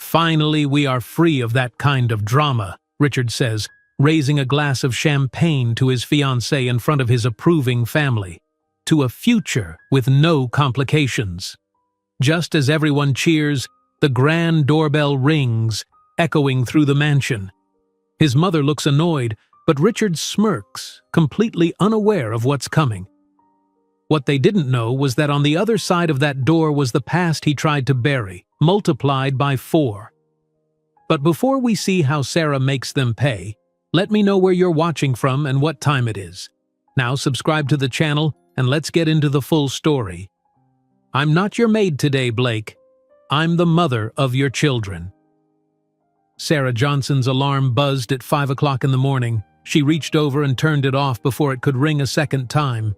Finally, we are free of that kind of drama, Richard says, raising a glass of champagne to his fiancée in front of his approving family. To a future with no complications. Just as everyone cheers, the grand doorbell rings, echoing through the mansion. His mother looks annoyed, but Richard smirks, completely unaware of what's coming. What they didn't know was that on the other side of that door was the past he tried to bury, multiplied by 4. But before we see how Sarah makes them pay, let me know where you're watching from and what time it is. Now subscribe to the channel and let's get into the full story. I'm not your maid today, Blake. I'm the mother of your children. Sarah Johnson's alarm buzzed at 5 o'clock in the morning. She reached over and turned it off before it could ring a second time.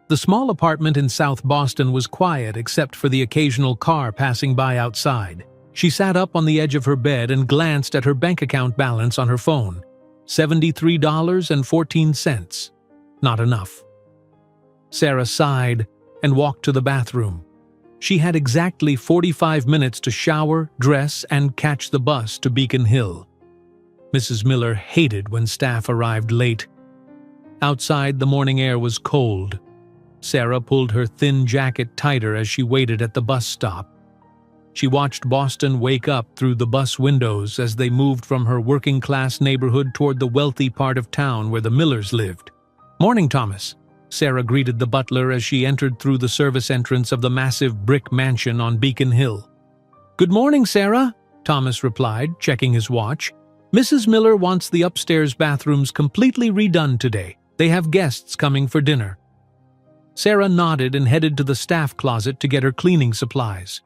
The small apartment in South Boston was quiet except for the occasional car passing by outside. She sat up on the edge of her bed and glanced at her bank account balance on her phone. $73.14. Not enough. Sarah sighed and walked to the bathroom. She had exactly 45 minutes to shower, dress, and catch the bus to Beacon Hill. Mrs. Miller hated when staff arrived late. Outside, the morning air was cold. Sarah pulled her thin jacket tighter as she waited at the bus stop. She watched Boston wake up through the bus windows as they moved from her working-class neighborhood toward the wealthy part of town where the Millers lived. "Morning, Thomas," Sarah greeted the butler as she entered through the service entrance of the massive brick mansion on Beacon Hill. "Good morning, Sarah," Thomas replied, checking his watch. "Mrs. Miller wants the upstairs bathrooms completely redone today. They have guests coming for dinner." Sarah nodded and headed to the staff closet to get her cleaning supplies.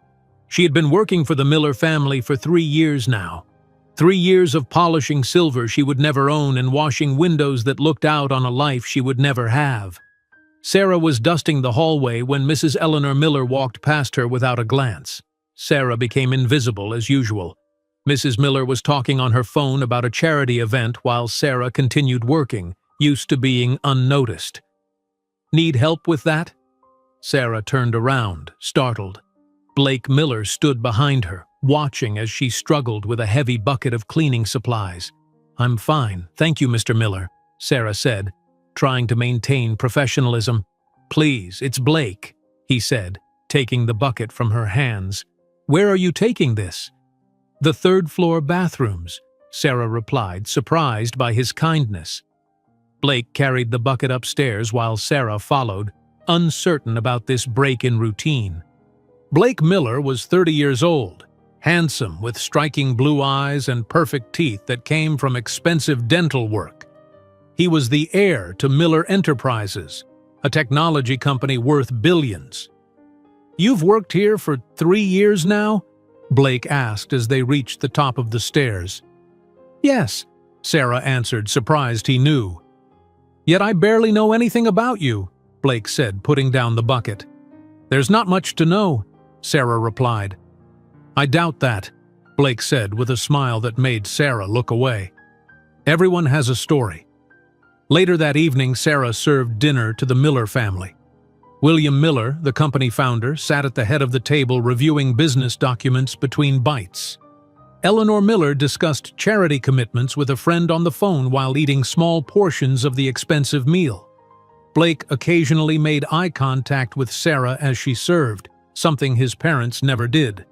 She had been working for the Miller family for 3 years now. 3 years of polishing silver she would never own and washing windows that looked out on a life she would never have. Sarah was dusting the hallway when Mrs. Eleanor Miller walked past her without a glance. Sarah became invisible as usual. Mrs. Miller was talking on her phone about a charity event while Sarah continued working, used to being unnoticed. "Need help with that?" Sarah turned around, startled. Blake Miller stood behind her, watching as she struggled with a heavy bucket of cleaning supplies. "I'm fine, thank you, Mr. Miller," Sarah said, trying to maintain professionalism. "Please, it's Blake," he said, taking the bucket from her hands. "Where are you taking this?" "The third-floor bathrooms," Sarah replied, surprised by his kindness. Blake carried the bucket upstairs while Sarah followed, uncertain about this break in routine. Blake Miller was 30 years old, handsome with striking blue eyes and perfect teeth that came from expensive dental work. He was the heir to Miller Enterprises, a technology company worth billions. "You've worked here for 3 years now?" Blake asked as they reached the top of the stairs. "Yes," Sarah answered, surprised he knew. "Yet I barely know anything about you," Blake said, putting down the bucket. "There's not much to know," Sarah replied. "I doubt that," Blake said with a smile that made Sarah look away. "Everyone has a story." Later that evening, Sarah served dinner to the Miller family. William Miller, the company founder, sat at the head of the table reviewing business documents between bites. Eleanor Miller discussed charity commitments with a friend on the phone while eating small portions of the expensive meal. Blake occasionally made eye contact with Sarah as she served, something his parents never did.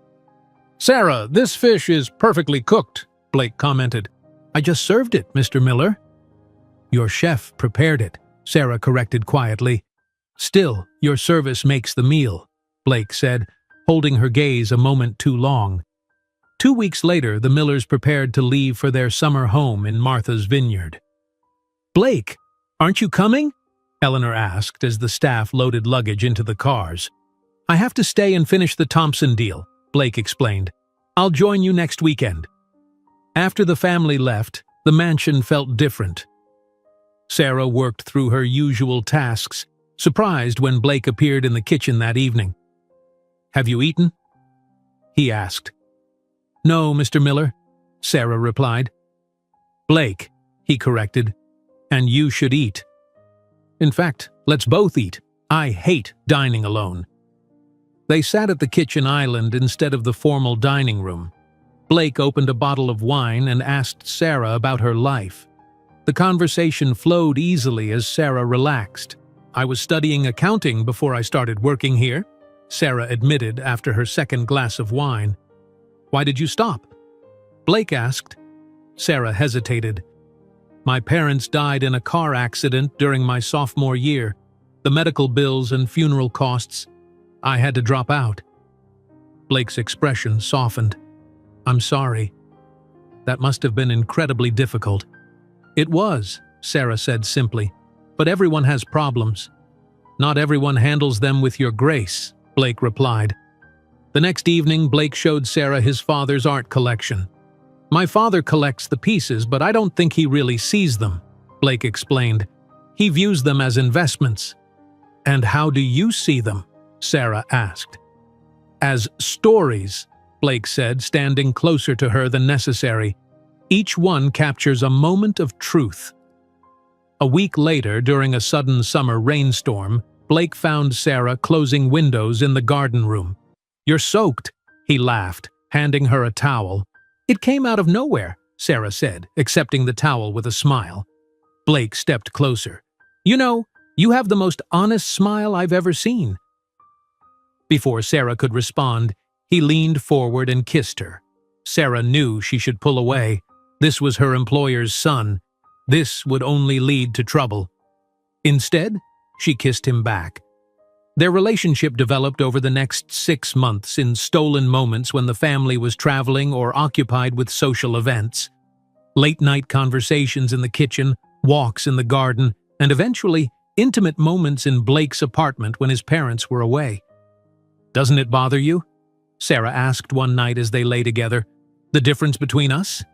"Sarah, this fish is perfectly cooked," Blake commented. "I just served it, Mr. Miller." "Your chef prepared it," Sarah corrected quietly. "Still, your service makes the meal," Blake said, holding her gaze a moment too long. 2 weeks later, the Millers prepared to leave for their summer home in Martha's Vineyard. "Blake, aren't you coming?" Eleanor asked as the staff loaded luggage into the cars. "I have to stay and finish the Thompson deal," Blake explained. "I'll join you next weekend." After the family left, the mansion felt different. Sarah worked through her usual tasks, surprised when Blake appeared in the kitchen that evening. "Have you eaten?" he asked. "No, Mr. Miller," Sarah replied. "Blake," he corrected, "and you should eat. In fact, let's both eat. I hate dining alone." They sat at the kitchen island instead of the formal dining room. Blake opened a bottle of wine and asked Sarah about her life. The conversation flowed easily as Sarah relaxed. "I was studying accounting before I started working here," Sarah admitted after her second glass of wine. "Why did you stop?" Blake asked. Sarah hesitated. "My parents died in a car accident during my sophomore year. The medical bills and funeral costs. I had to drop out." Blake's expression softened. "I'm sorry. That must have been incredibly difficult." "It was," Sarah said simply, "but everyone has problems. Not everyone handles them with your grace," Blake replied. The next evening, Blake showed Sarah his father's art collection. "My father collects the pieces, but I don't think he really sees them," Blake explained. "He views them as investments." "And how do you see them?" Sarah asked. "As stories," Blake said, standing closer to her than necessary. "Each one captures a moment of truth." A week later, during a sudden summer rainstorm, Blake found Sarah closing windows in the garden room. "You're soaked," he laughed, handing her a towel. "It came out of nowhere," Sarah said, accepting the towel with a smile. Blake stepped closer. "You know, you have the most honest smile I've ever seen." Before Sarah could respond, he leaned forward and kissed her. Sarah knew she should pull away. This was her employer's son. This would only lead to trouble. Instead, she kissed him back. Their relationship developed over the next 6 months in stolen moments when the family was traveling or occupied with social events. Late-night conversations in the kitchen, walks in the garden, and eventually intimate moments in Blake's apartment when his parents were away. "Doesn't it bother you?" Sarah asked one night as they lay together. "The difference between us?"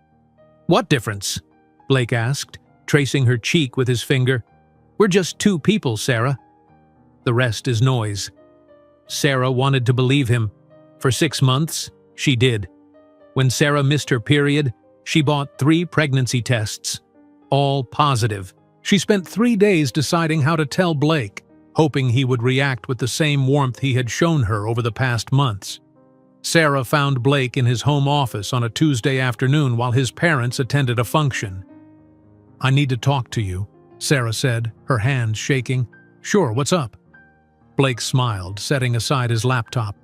"What difference?" Blake asked, tracing her cheek with his finger. "We're just two people, Sarah. The rest is noise." Sarah wanted to believe him. For 6 months, she did. When Sarah missed her period, she bought 3 pregnancy tests, all positive. She spent 3 days deciding how to tell Blake, hoping he would react with the same warmth he had shown her over the past months. Sarah found Blake in his home office on a Tuesday afternoon while his parents attended a function. "I need to talk to you," Sarah said, her hands shaking. "Sure, what's up?" Blake smiled, setting aside his laptop.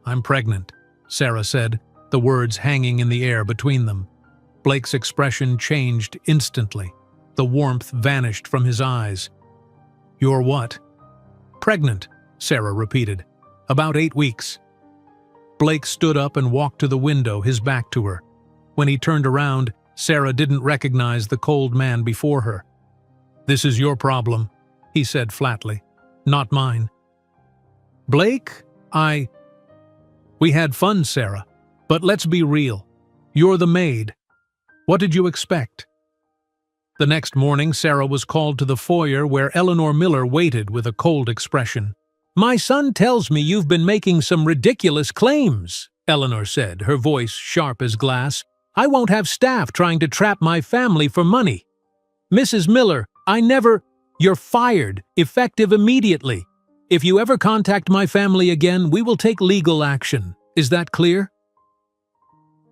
"I'm pregnant," Sarah said, the words hanging in the air between them. Blake's expression changed instantly. The warmth vanished from his eyes. "You're what?" "Pregnant," Sarah repeated. "About 8 weeks." Blake stood up and walked to the window, his back to her. When he turned around, Sarah didn't recognize the cold man before her. "This is your problem," he said flatly. "Not mine." "Blake, We had fun, Sarah. But let's be real. You're the maid. What did you expect?" The next morning, Sarah was called to the foyer where Eleanor Miller waited with a cold expression. "My son tells me you've been making some ridiculous claims," Eleanor said, her voice sharp as glass. "I won't have staff trying to trap my family for money." "Mrs. Miller, You're fired, effective immediately. If you ever contact my family again, we will take legal action. Is that clear?"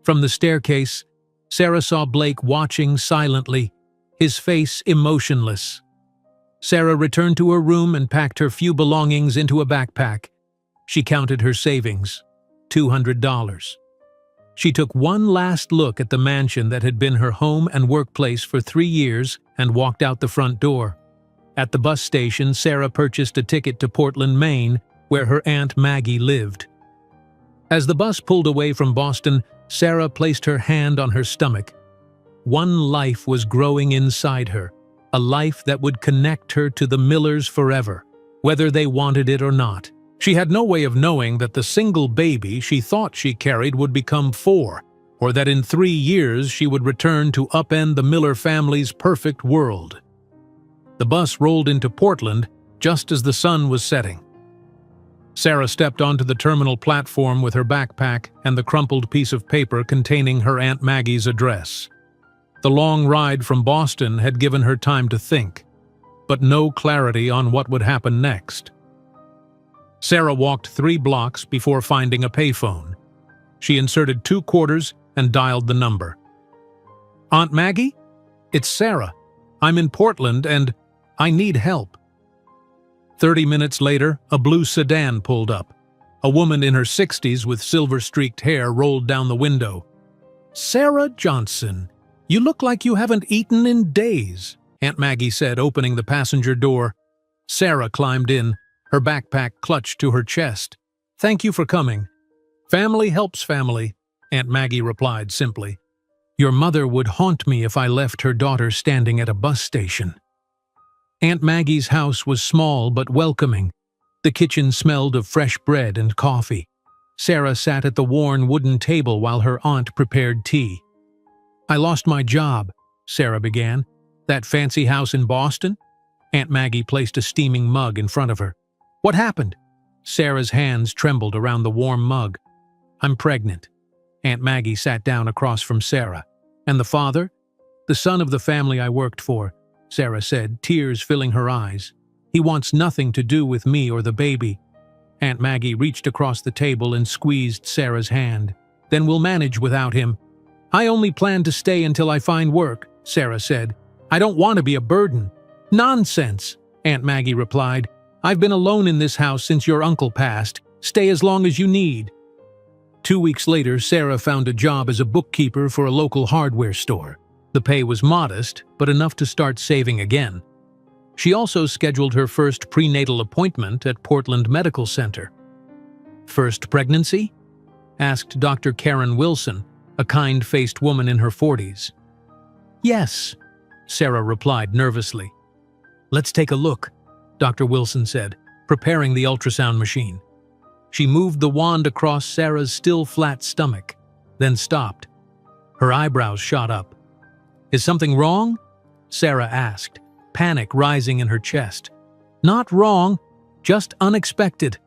From the staircase, Sarah saw Blake watching silently, his face emotionless. Sarah returned to her room and packed her few belongings into a backpack. She counted her savings, $200. She took one last look at the mansion that had been her home and workplace for 3 years and walked out the front door. At the bus station, Sarah purchased a ticket to Portland, Maine, where her Aunt Maggie lived. As the bus pulled away from Boston, Sarah placed her hand on her stomach. One life was growing inside her, a life that would connect her to the Millers forever, whether they wanted it or not. She had no way of knowing that the single baby she thought she carried would become 4, or that in 3 years she would return to upend the Miller family's perfect world. The bus rolled into Portland just as the sun was setting. Sarah stepped onto the terminal platform with her backpack and the crumpled piece of paper containing her Aunt Maggie's address. The long ride from Boston had given her time to think, but no clarity on what would happen next. Sarah walked 3 blocks before finding a payphone. She inserted 2 quarters and dialed the number. "Aunt Maggie? It's Sarah. I'm in Portland and I need help." 30 minutes later, a blue sedan pulled up. A woman in her 60s with silver-streaked hair rolled down the window. "Sarah Johnson, you look like you haven't eaten in days," Aunt Maggie said, opening the passenger door. Sarah climbed in, her backpack clutched to her chest. "Thank you for coming." "Family helps family," Aunt Maggie replied simply. "Your mother would haunt me if I left her daughter standing at a bus station." Aunt Maggie's house was small but welcoming. The kitchen smelled of fresh bread and coffee. Sarah sat at the worn wooden table while her aunt prepared tea. "I lost my job," Sarah began. "That fancy house in Boston?" Aunt Maggie placed a steaming mug in front of her. "What happened?" Sarah's hands trembled around the warm mug. "I'm pregnant." Aunt Maggie sat down across from Sarah. "And the father?" "The son of the family I worked for," Sarah said, tears filling her eyes. "He wants nothing to do with me or the baby." Aunt Maggie reached across the table and squeezed Sarah's hand. "Then we'll manage without him." "I only plan to stay until I find work," Sarah said. "I don't want to be a burden." "Nonsense," Aunt Maggie replied. "I've been alone in this house since your uncle passed. Stay as long as you need." 2 weeks later, Sarah found a job as a bookkeeper for a local hardware store. The pay was modest, but enough to start saving again. She also scheduled her first prenatal appointment at Portland Medical Center. "First pregnancy?" asked Dr. Karen Wilson, a kind-faced woman in her 40s. "Yes," Sarah replied nervously. "Let's take a look," Dr. Wilson said, preparing the ultrasound machine. She moved the wand across Sarah's still flat stomach, then stopped. Her eyebrows shot up. "Is something wrong?" Sarah asked, panic rising in her chest. "Not wrong, just unexpected,"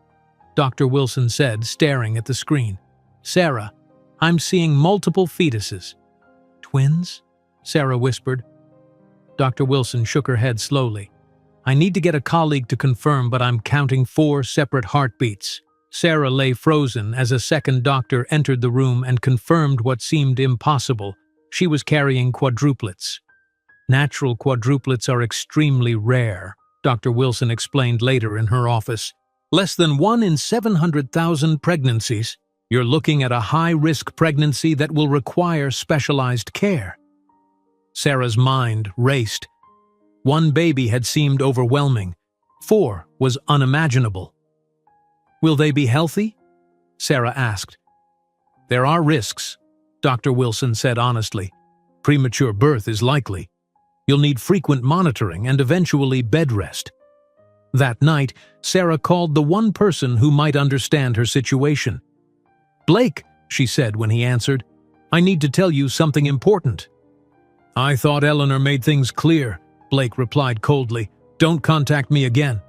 Dr. Wilson said, staring at the screen. "Sarah, I'm seeing multiple fetuses." "Twins?" Sarah whispered. Dr. Wilson shook her head slowly. "I need to get a colleague to confirm, but I'm counting 4 separate heartbeats." Sarah lay frozen as a second doctor entered the room and confirmed what seemed impossible. She was carrying quadruplets. "Natural quadruplets are extremely rare," Dr. Wilson explained later in her office. "Less than 1 in 700,000 pregnancies. You're looking at a high-risk pregnancy that will require specialized care." Sarah's mind raced. 1 baby had seemed overwhelming. 4 was unimaginable. "Will they be healthy?" Sarah asked. "There are risks," Dr. Wilson said honestly. "Premature birth is likely. You'll need frequent monitoring and eventually bed rest." That night, Sarah called the one person who might understand her situation. "Blake," she said when he answered, "I need to tell you something important." "I thought Eleanor made things clear," Blake replied coldly. "Don't contact me again."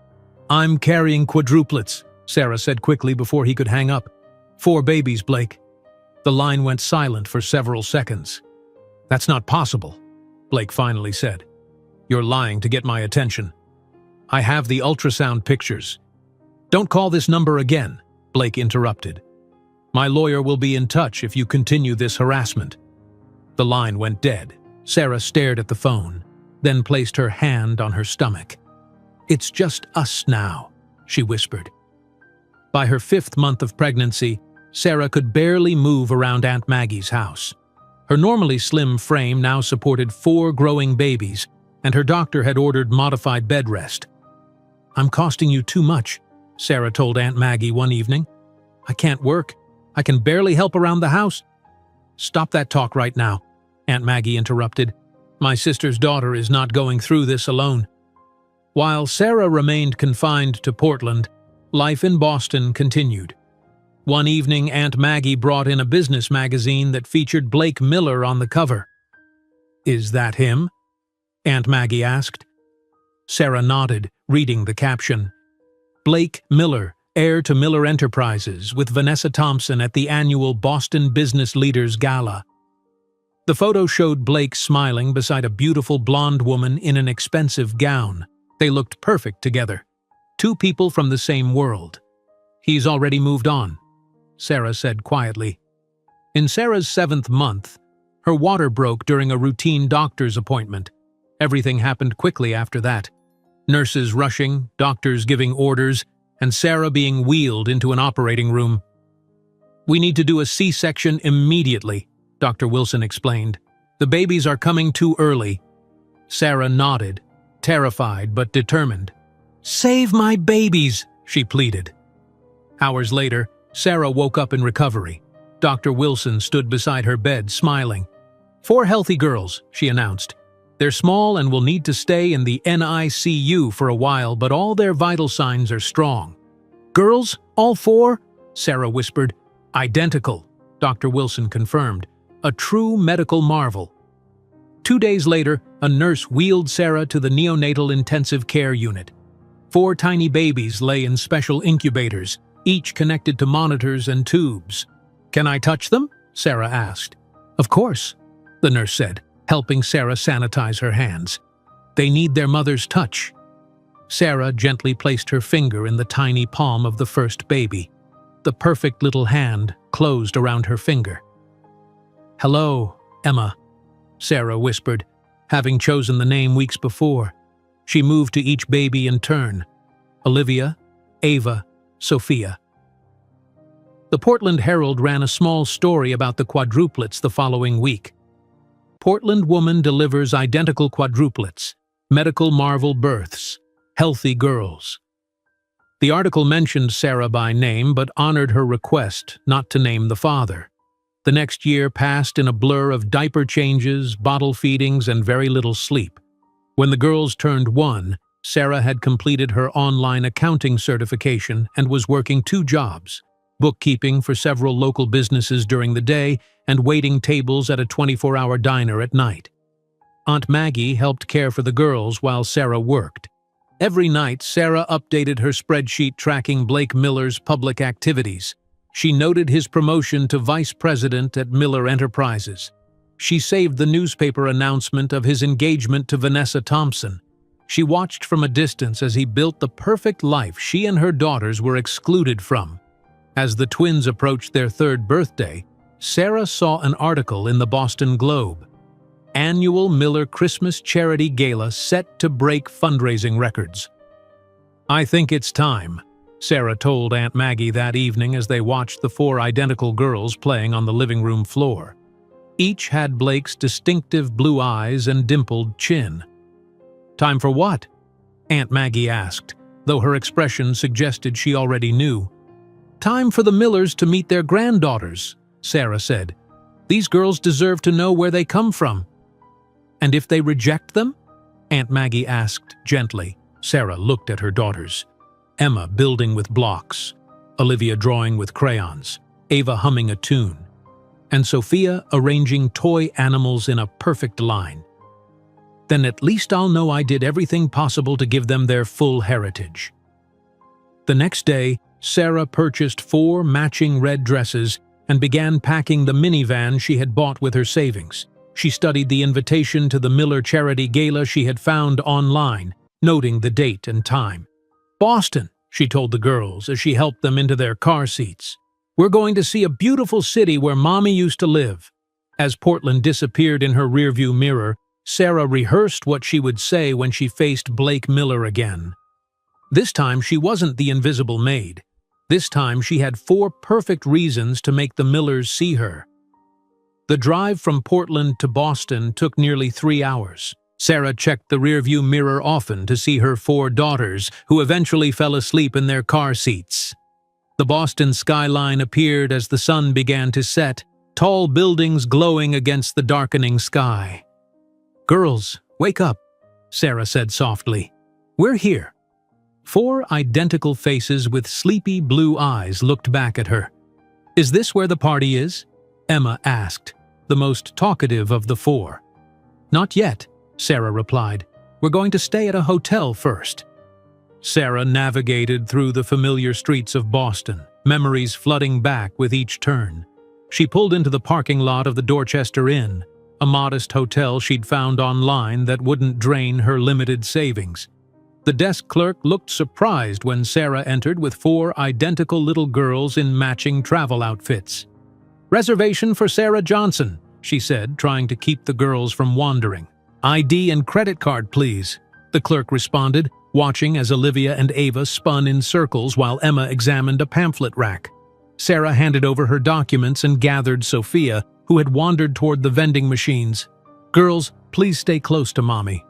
"I'm carrying quadruplets," Sarah said quickly before he could hang up. 4 babies, Blake." The line went silent for several seconds. "That's not possible," Blake finally said. "You're lying to get my attention. I have the ultrasound pictures." "Don't call this number again," Blake interrupted. "My lawyer will be in touch if you continue this harassment." The line went dead. Sarah stared at the phone, then placed her hand on her stomach. "It's just us now," she whispered. By her 5th month of pregnancy, Sarah could barely move around Aunt Maggie's house. Her normally slim frame now supported 4 growing babies, and her doctor had ordered modified bed rest. "I'm costing you too much," Sarah told Aunt Maggie one evening. "I can't work. I can barely help around the house." "Stop that talk right now," Aunt Maggie interrupted. "My sister's daughter is not going through this alone." While Sarah remained confined to Portland, life in Boston continued. One evening, Aunt Maggie brought in a business magazine that featured Blake Miller on the cover. "Is that him?" Aunt Maggie asked. Sarah nodded, reading the caption. "Blake Miller, heir to Miller Enterprises, with Vanessa Thompson at the annual Boston Business Leaders Gala." The photo showed Blake smiling beside a beautiful blonde woman in an expensive gown. They looked perfect together. 2 people from the same world. "He's already moved on," Sarah said quietly. In Sarah's 7th month, her water broke during a routine doctor's appointment. Everything happened quickly after that. Nurses rushing, doctors giving orders, and Sarah being wheeled into an operating room. "We need to do a C-section immediately," Dr. Wilson explained. "The babies are coming too early." Sarah nodded, terrified but determined. "Save my babies," she pleaded. Hours later, Sarah woke up in recovery. Dr. Wilson stood beside her bed, smiling. "4 healthy girls," she announced. "They're small and will need to stay in the NICU for a while, but all their vital signs are strong." "Girls? All 4? Sarah whispered. "Identical," Dr. Wilson confirmed. "A true medical marvel." 2 days later, a nurse wheeled Sarah to the neonatal intensive care unit. 4 tiny babies lay in special incubators, each connected to monitors and tubes. "Can I touch them?" Sarah asked. "Of course," the nurse said, helping Sarah sanitize her hands. "They need their mother's touch." Sarah gently placed her finger in the tiny palm of the first baby. The perfect little hand closed around her finger. "Hello, Emma," Sarah whispered, having chosen the name weeks before. She moved to each baby in turn. Olivia, Ava, Sophia. The Portland Herald ran a small story about the quadruplets the following week. Portland woman delivers identical quadruplets. Medical marvel births. Healthy girls. The article mentioned Sarah by name but honored her request not to name the father. The next year passed in a blur of diaper changes, bottle feedings, and very little sleep. When the girls turned 1, Sarah had completed her online accounting certification and was working 2 jobs: bookkeeping for several local businesses during the day and waiting tables at a 24-hour diner at night. Aunt Maggie helped care for the girls while Sarah worked. Every night, Sarah updated her spreadsheet tracking Blake Miller's public activities. She noted his promotion to vice president at Miller Enterprises. She saved the newspaper announcement of his engagement to Vanessa Thompson. She watched from a distance as he built the perfect life she and her daughters were excluded from. As the twins approached their 3rd birthday, Sarah saw an article in the Boston Globe. Annual Miller Christmas Charity Gala set to break fundraising records. "I think it's time," Sarah told Aunt Maggie that evening as they watched the 4 identical girls playing on the living room floor. Each had Blake's distinctive blue eyes and dimpled chin. "Time for what?" Aunt Maggie asked, though her expression suggested she already knew. "Time for the Millers to meet their granddaughters," Sarah said. "These girls deserve to know where they come from." "And if they reject them?" Aunt Maggie asked gently. Sarah looked at her daughters. Emma building with blocks, Olivia drawing with crayons, Ava humming a tune, and Sophia arranging toy animals in a perfect line. "Then at least I'll know I did everything possible to give them their full heritage." The next day, Sarah purchased 4 matching red dresses and began packing the minivan she had bought with her savings. She studied the invitation to the Miller Charity Gala she had found online, noting the date and time. "Boston," she told the girls as she helped them into their car seats. "We're going to see a beautiful city where Mommy used to live." As Portland disappeared in her rearview mirror, Sarah rehearsed what she would say when she faced Blake Miller again. This time she wasn't the invisible maid. This time she had 4 perfect reasons to make the Millers see her. The drive from Portland to Boston took nearly 3 hours. Sarah checked the rearview mirror often to see her 4 daughters, who eventually fell asleep in their car seats. The Boston skyline appeared as the sun began to set, tall buildings glowing against the darkening sky. "Girls, wake up," Sarah said softly. "We're here." 4 identical faces with sleepy blue eyes looked back at her. "Is this where the party is?" Emma asked, the most talkative of the 4. "Not yet," Sarah replied. "We're going to stay at a hotel first." Sarah navigated through the familiar streets of Boston, memories flooding back with each turn. She pulled into the parking lot of the Dorchester Inn, a modest hotel she'd found online that wouldn't drain her limited savings. The desk clerk looked surprised when Sarah entered with 4 identical little girls in matching travel outfits. "Reservation for Sarah Johnson," she said, trying to keep the girls from wandering. "ID and credit card, please," the clerk responded, watching as Olivia and Ava spun in circles while Emma examined a pamphlet rack. Sarah handed over her documents and gathered Sophia, who had wandered toward the vending machines. "Girls, please stay close to Mommy."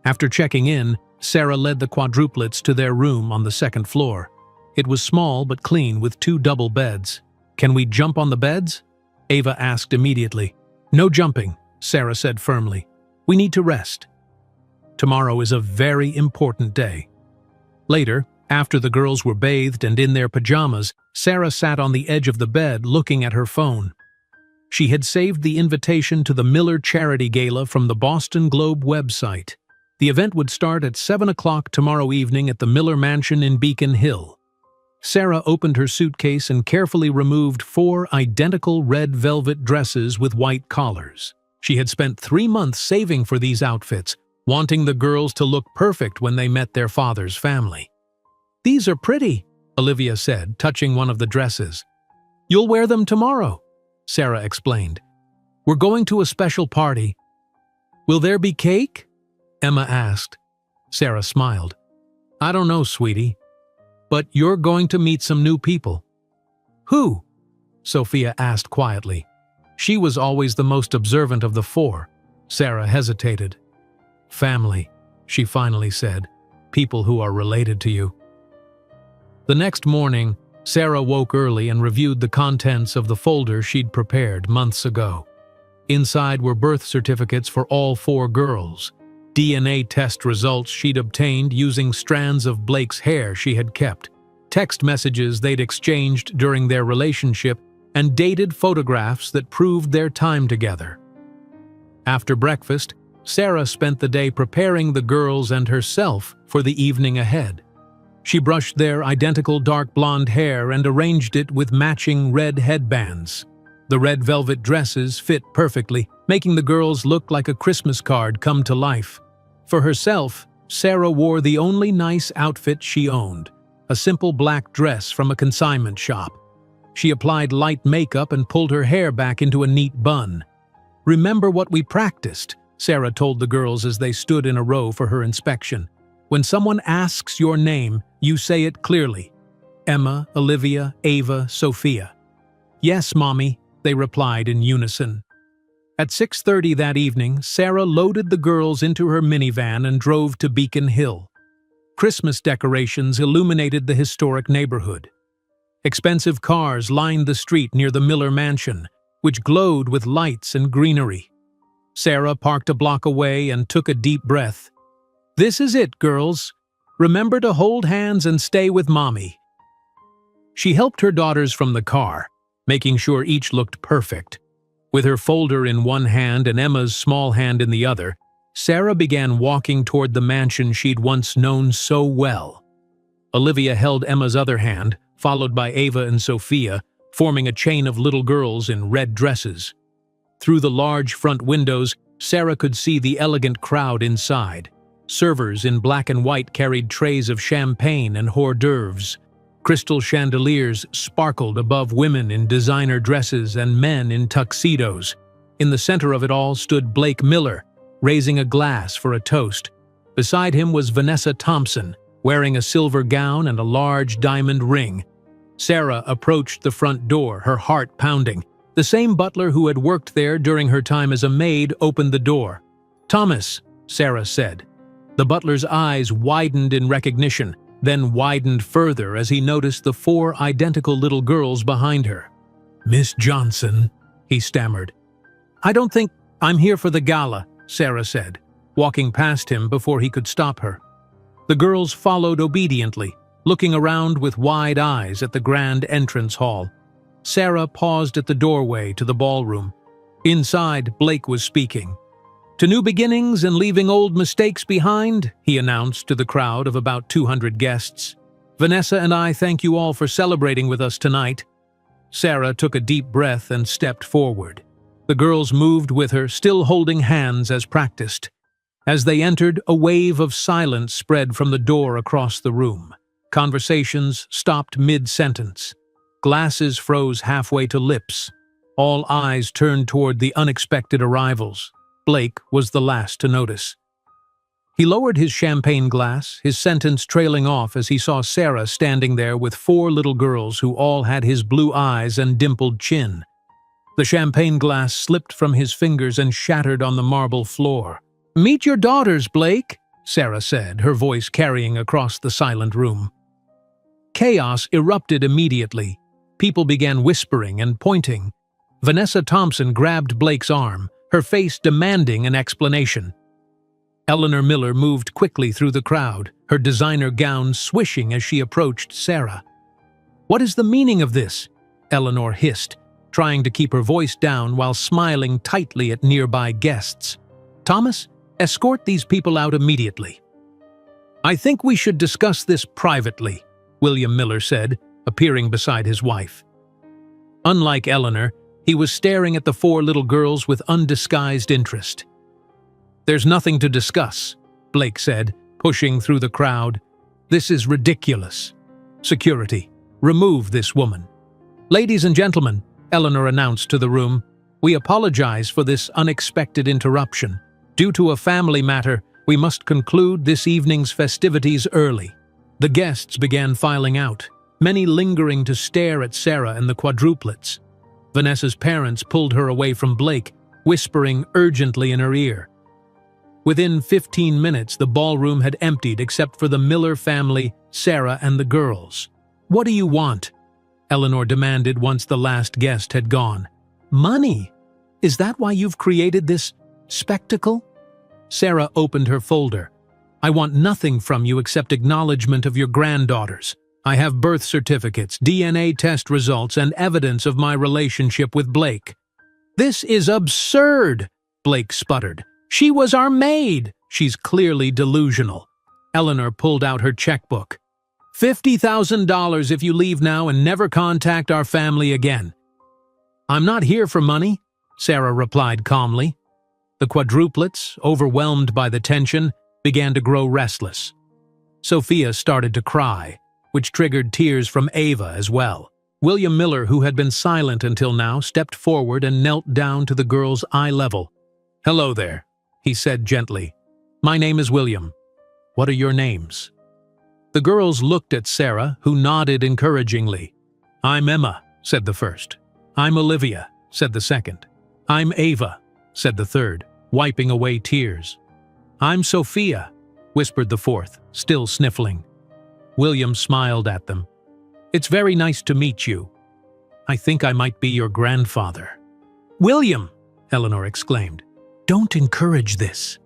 After checking in, Sarah led the quadruplets to their room on the second floor. It was small but clean with 2 double beds. "Can we jump on the beds?" Ava asked immediately. "No jumping," Sarah said firmly. "We need to rest. Tomorrow is a very important day." Later, after the girls were bathed and in their pajamas, Sarah sat on the edge of the bed looking at her phone. She had saved the invitation to the Miller Charity Gala from the Boston Globe website. The event would start at 7 o'clock tomorrow evening at the Miller Mansion in Beacon Hill. Sarah opened her suitcase and carefully removed 4 identical red velvet dresses with white collars. She had spent 3 months saving for these outfits, wanting the girls to look perfect when they met their father's family. "These are pretty," Olivia said, touching one of the dresses. "You'll wear them tomorrow," Sarah explained. "We're going to a special party." "Will there be cake?" Emma asked. Sarah smiled. "I don't know, sweetie. But you're going to meet some new people." "Who?" Sophia asked quietly. She was always the most observant of the 4. Sarah hesitated. "Family," she finally said. "People who are related to you." The next morning, Sarah woke early and reviewed the contents of the folder she'd prepared months ago. Inside were birth certificates for all 4 girls, DNA test results she'd obtained using strands of Blake's hair she had kept, text messages they'd exchanged during their relationship, and dated photographs that proved their time together. After breakfast, Sarah spent the day preparing the girls and herself for the evening ahead. She brushed their identical dark blonde hair and arranged it with matching red headbands. The red velvet dresses fit perfectly, making the girls look like a Christmas card come to life. For herself, Sarah wore the only nice outfit she owned, a simple black dress from a consignment shop. She applied light makeup and pulled her hair back into a neat bun. "Remember what we practiced," Sarah told the girls as they stood in a row for her inspection. "When someone asks your name, you say it clearly. Emma, Olivia, Ava, Sophia." "Yes, Mommy," they replied in unison. At 6:30 that evening, Sarah loaded the girls into her minivan and drove to Beacon Hill. Christmas decorations illuminated the historic neighborhood. Expensive cars lined the street near the Miller Mansion, which glowed with lights and greenery. Sarah parked a block away and took a deep breath. "This is it, girls. Remember to hold hands and stay with Mommy." She helped her daughters from the car, making sure each looked perfect. With her folder in one hand and Emma's small hand in the other, Sarah began walking toward the mansion she'd once known so well. Olivia held Emma's other hand, followed by Ava and Sophia, forming a chain of little girls in red dresses. Through the large front windows, Sarah could see the elegant crowd inside. Servers in black and white carried trays of champagne and hors d'oeuvres. Crystal chandeliers sparkled above women in designer dresses and men in tuxedos. In the center of it all stood Blake Miller, raising a glass for a toast. Beside him was Vanessa Thompson, wearing a silver gown and a large diamond ring. Sarah approached the front door, her heart pounding. The same butler who had worked there during her time as a maid opened the door. "Thomas," Sarah said. The butler's eyes widened in recognition, then widened further as he noticed the 4 identical little girls behind her. "Miss Johnson," he stammered. "I don't think I'm here for the gala," Sarah said, walking past him before he could stop her. The girls followed obediently, looking around with wide eyes at the grand entrance hall. Sarah paused at the doorway to the ballroom. Inside, Blake was speaking. "To new beginnings and leaving old mistakes behind," he announced to the crowd of about 200 guests. "Vanessa and I thank you all for celebrating with us tonight." Sarah took a deep breath and stepped forward. The girls moved with her, still holding hands as practiced. As they entered, a wave of silence spread from the door across the room. Conversations stopped mid-sentence. Glasses froze halfway to lips. All eyes turned toward the unexpected arrivals. Blake was the last to notice. He lowered his champagne glass, his sentence trailing off as he saw Sarah standing there with 4 little girls who all had his blue eyes and dimpled chin. The champagne glass slipped from his fingers and shattered on the marble floor. "Meet your daughters, Blake," Sarah said, her voice carrying across the silent room. Chaos erupted immediately. People began whispering and pointing. Vanessa Thompson grabbed Blake's arm, her face demanding an explanation. Eleanor Miller moved quickly through the crowd, her designer gown swishing as she approached Sarah. "What is the meaning of this?" Eleanor hissed, trying to keep her voice down while smiling tightly at nearby guests. "Thomas, escort these people out immediately." "I think we should discuss this privately," William Miller said, appearing beside his wife. Unlike Eleanor, he was staring at the 4 little girls with undisguised interest. "There's nothing to discuss," Blake said, pushing through the crowd. "This is ridiculous. Security, remove this woman." "Ladies and gentlemen," Eleanor announced to the room, "we apologize for this unexpected interruption. Due to a family matter, we must conclude this evening's festivities early." The guests began filing out, many lingering to stare at Sarah and the Quadruplets. Vanessa's parents pulled her away from Blake, whispering urgently in her ear. Within 15 minutes, the ballroom had emptied except for the Miller family, Sarah, and the girls. "What do you want?" Eleanor demanded once the last guest had gone. "Money? Is that why you've created this spectacle?" Sarah opened her folder. "I want nothing from you except acknowledgement of your granddaughters. I have birth certificates, DNA test results, and evidence of my relationship with Blake." "This is absurd," Blake sputtered. "She was our maid." "She's clearly delusional." Eleanor pulled out her checkbook. $50,000 if you leave now and never contact our family again." "I'm not here for money," Sarah replied calmly. The Quadruplets, overwhelmed by the tension, began to grow restless. Sophia started to cry, which triggered tears from Ava as well. William Miller, who had been silent until now, stepped forward and knelt down to the girl's eye level. "Hello there," he said gently. "My name is William. What are your names?" The girls looked at Sarah, who nodded encouragingly. "I'm Emma," said the first. "I'm Olivia," said the second. "I'm Ava," said the third, wiping away tears. "I'm Sophia," whispered the fourth, still sniffling. William smiled at them. "It's very nice to meet you. I think I might be your grandfather." "William!" Eleanor exclaimed. "Don't encourage this."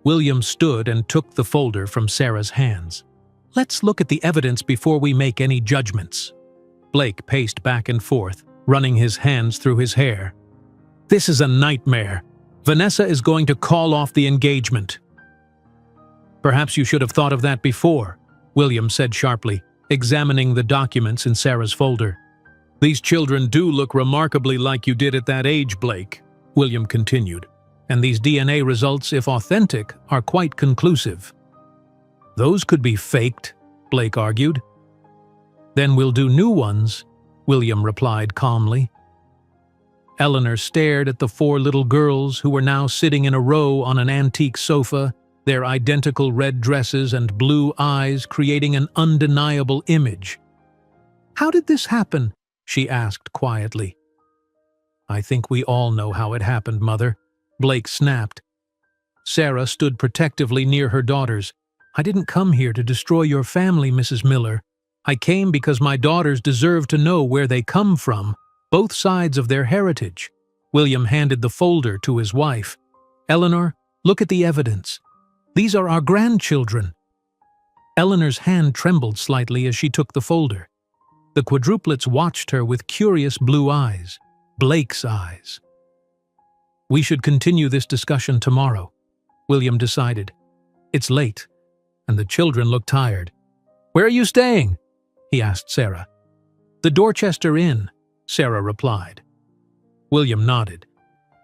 William stood and took the folder from Sarah's hands. "Let's look at the evidence before we make any judgments." Blake paced back and forth, running his hands through his hair. "This is a nightmare. Vanessa is going to call off the engagement." "Perhaps you should have thought of that before," William said sharply, examining the documents in Sarah's folder. "These children do look remarkably like you did at that age, Blake," William continued, "and these DNA results, if authentic, are quite conclusive." "Those could be faked," Blake argued. "Then we'll do new ones," William replied calmly. Eleanor stared at the 4 little girls who were now sitting in a row on an antique sofa, their identical red dresses and blue eyes creating an undeniable image. "How did this happen?" she asked quietly. "I think we all know how it happened, Mother," Blake snapped. Sarah stood protectively near her daughters. "I didn't come here to destroy your family, Mrs. Miller. I came because my daughters deserve to know where they come from, both sides of their heritage." William handed the folder to his wife. "Eleanor, look at the evidence. These are our grandchildren." Eleanor's hand trembled slightly as she took the folder. The Quadruplets watched her with curious blue eyes, Blake's eyes. "We should continue this discussion tomorrow," William decided. "It's late, and the children look tired." "Where are you staying?" he asked Sarah. "The Dorchester Inn," Sarah replied. William nodded.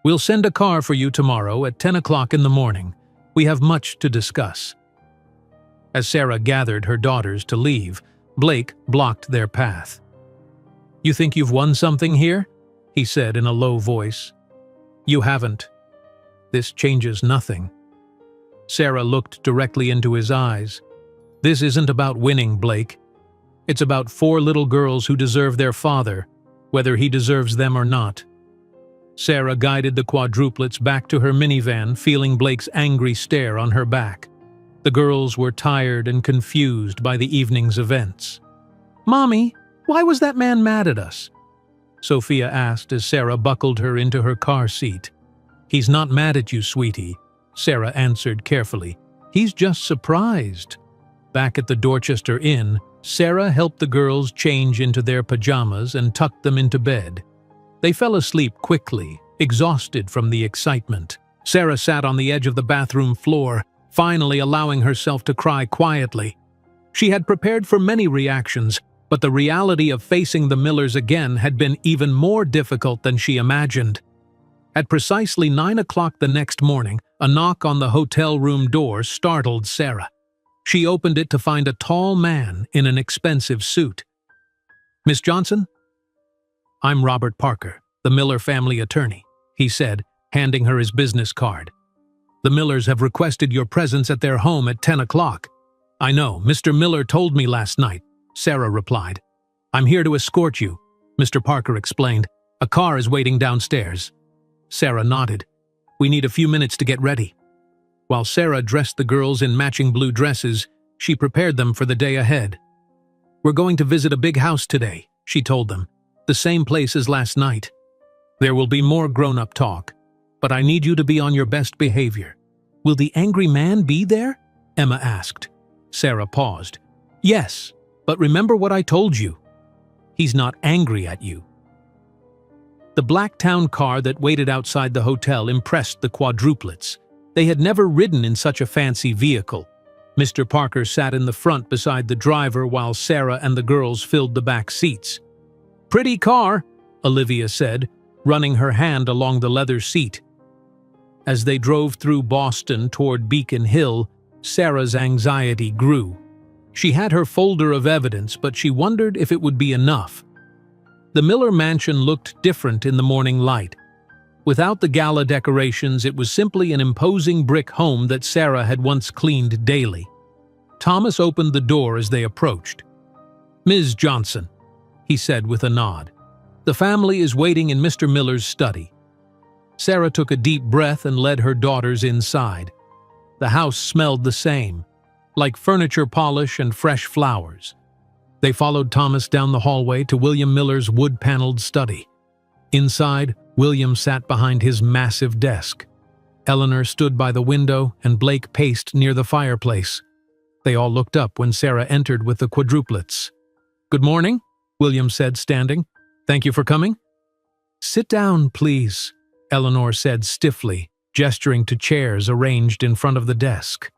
"We'll send a car for you tomorrow at 10 o'clock in the morning. We have much to discuss." As Sarah gathered her daughters to leave, Blake blocked their path. "You think you've won something here?" he said in a low voice. "You haven't. This changes nothing." Sarah looked directly into his eyes. "This isn't about winning, Blake. It's about 4 little girls who deserve their father, whether he deserves them or not." Sarah guided the quadruplets back to her minivan, feeling Blake's angry stare on her back. The girls were tired and confused by the evening's events. "Mommy, why was that man mad at us?" Sophia asked as Sarah buckled her into her car seat. "He's not mad at you, sweetie," Sarah answered carefully. "He's just surprised." Back at the Dorchester Inn, Sarah helped the girls change into their pajamas and tucked them into bed. They fell asleep quickly, exhausted from the excitement. Sarah sat on the edge of the bathroom floor, finally allowing herself to cry quietly. She had prepared for many reactions, but the reality of facing the Millers again had been even more difficult than she imagined. At precisely 9 o'clock the next morning, a knock on the hotel room door startled Sarah. She opened it to find a tall man in an expensive suit. "Miss Johnson?" "I'm Robert Parker, the Miller family attorney," he said, handing her his business card. "The Millers have requested your presence at their home at 10 o'clock. "I know, Mr. Miller told me last night," Sarah replied. "I'm here to escort you," Mr. Parker explained. "A car is waiting downstairs." Sarah nodded. "We need a few minutes to get ready." While Sarah dressed the girls in matching blue dresses, she prepared them for the day ahead. "We're going to visit a big house today," she told them. "The same place as last night. There will be more grown-up talk, but I need you to be on your best behavior." "Will the angry man be there?" Emma asked. Sarah paused. "Yes, but remember what I told you. He's not angry at you." The black town car that waited outside the hotel impressed the quadruplets. They had never ridden in such a fancy vehicle. Mr. Parker sat in the front beside the driver while Sarah and the girls filled the back seats. "Pretty car," Olivia said, running her hand along the leather seat. As they drove through Boston toward Beacon Hill, Sarah's anxiety grew. She had her folder of evidence, but she wondered if it would be enough. The Miller mansion looked different in the morning light. Without the gala decorations, it was simply an imposing brick home that Sarah had once cleaned daily. Thomas opened the door as they approached. "Ms. Johnson," he said with a nod. "The family is waiting in Mr. Miller's study." Sarah took a deep breath and led her daughters inside. The house smelled the same, like furniture polish and fresh flowers. They followed Thomas down the hallway to William Miller's wood-paneled study. Inside, William sat behind his massive desk. Eleanor stood by the window and Blake paced near the fireplace. They all looked up when Sarah entered with the quadruplets. "Good morning," William said, standing. "Thank you for coming." "Sit down, please," Eleanor said stiffly, gesturing to chairs arranged in front of the desk.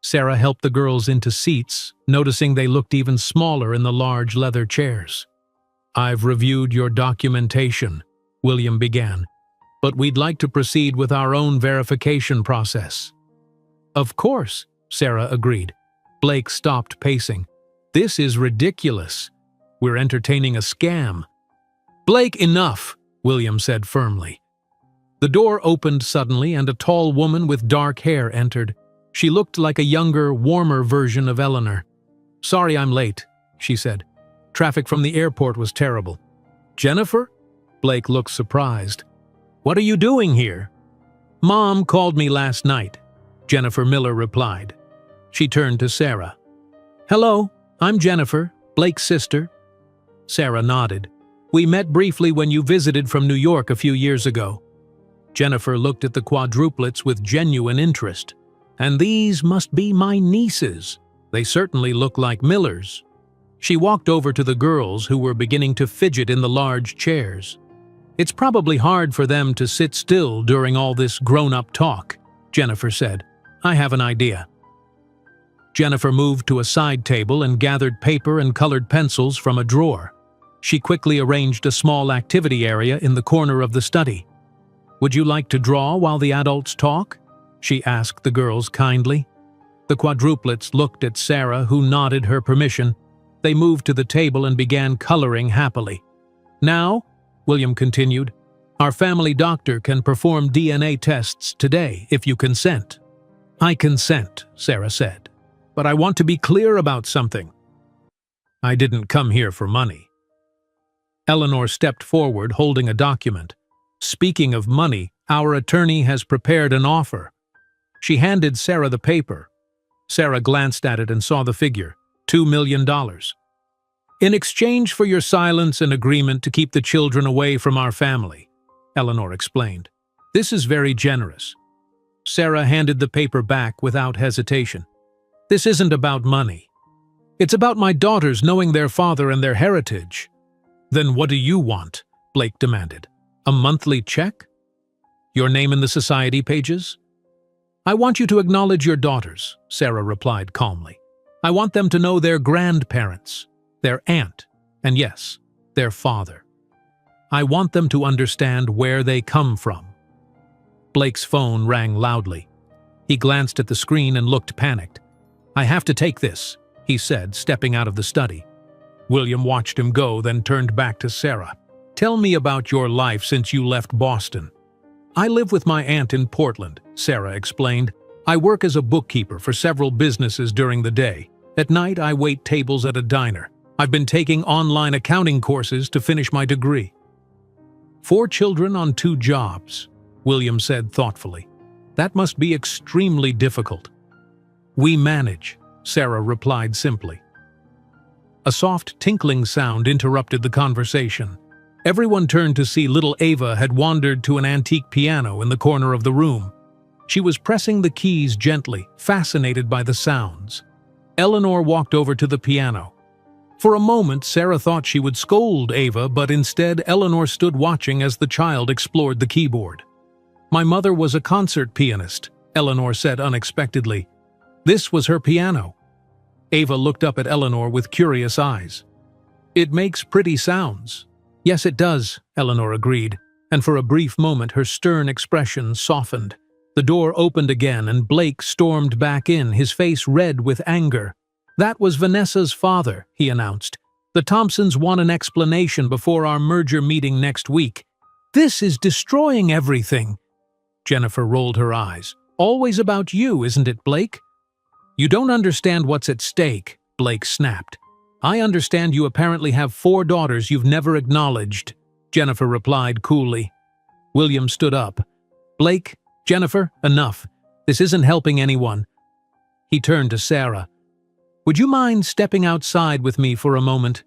Sarah helped the girls into seats, noticing they looked even smaller in the large leather chairs. "I've reviewed your documentation," William began, "but we'd like to proceed with our own verification process." "Of course," Sarah agreed. Blake stopped pacing. "This is ridiculous. We're entertaining a scam." "Blake, enough," William said firmly. The door opened suddenly and a tall woman with dark hair entered. She looked like a younger, warmer version of Eleanor. "Sorry I'm late," she said. "Traffic from the airport was terrible." "Jennifer?" Blake looked surprised. "What are you doing here?" "Mom called me last night," Jennifer Miller replied. She turned to Sarah. "Hello, I'm Jennifer, Blake's sister." Sarah nodded. "We met briefly when you visited from New York a few years ago." Jennifer looked at the quadruplets with genuine interest. "And these must be my nieces. They certainly look like Millers." She walked over to the girls who were beginning to fidget in the large chairs. "It's probably hard for them to sit still during all this grown-up talk," Jennifer said. "I have an idea." Jennifer moved to a side table and gathered paper and colored pencils from a drawer. She quickly arranged a small activity area in the corner of the study. "Would you like to draw while the adults talk?" she asked the girls kindly. The quadruplets looked at Sarah, who nodded her permission. They moved to the table and began coloring happily. "Now, William continued. Our family doctor can perform DNA tests today if you consent. I consent, Sarah said. But I want to be clear about something. I didn't come here for money. Eleanor stepped forward, holding a document. Speaking of money, our attorney has prepared an offer. She handed Sarah the paper. Sarah glanced at it and saw the figure, $2 million. In exchange for your silence and agreement to keep the children away from our family, Eleanor explained. This is very generous. Sarah handed the paper back without hesitation. This isn't about money. It's about my daughters knowing their father and their heritage. Then what do you want? Blake demanded. A monthly check? Your name in the society pages? I want you to acknowledge your daughters, Sarah replied calmly. I want them to know their grandparents, their aunt, and yes, their father. I want them to understand where they come from. Blake's phone rang loudly. He glanced at the screen and looked panicked. I have to take this, he said, stepping out of the study. William watched him go, then turned back to Sarah. Tell me about your life since you left Boston. I live with my aunt in Portland, Sarah explained. I work as a bookkeeper for several businesses during the day. At night, I wait tables at a diner. I've been taking online accounting courses to finish my degree. 4 children on 2 jobs, William said thoughtfully. That must be extremely difficult. We manage, Sarah replied simply. A soft tinkling sound interrupted the conversation. Everyone turned to see little Ava had wandered to an antique piano in the corner of the room. She was pressing the keys gently, fascinated by the sounds. Eleanor walked over to the piano. For a moment, Sarah thought she would scold Ava, but instead Eleanor stood watching as the child explored the keyboard. My mother was a concert pianist, Eleanor said unexpectedly. This was her piano. Ava looked up at Eleanor with curious eyes. It makes pretty sounds. Yes, it does, Eleanor agreed, and for a brief moment her stern expression softened. The door opened again and Blake stormed back in, his face red with anger. That was Vanessa's father, he announced. The Thompsons want an explanation before our merger meeting next week. This is destroying everything. Jennifer rolled her eyes. Always about you, isn't it, Blake? You don't understand what's at stake, Blake snapped. I understand you apparently have 4 daughters you've never acknowledged, Jennifer replied coolly. William stood up. Blake, Jennifer, enough. This isn't helping anyone. He turned to Sarah. Would you mind stepping outside with me for a moment?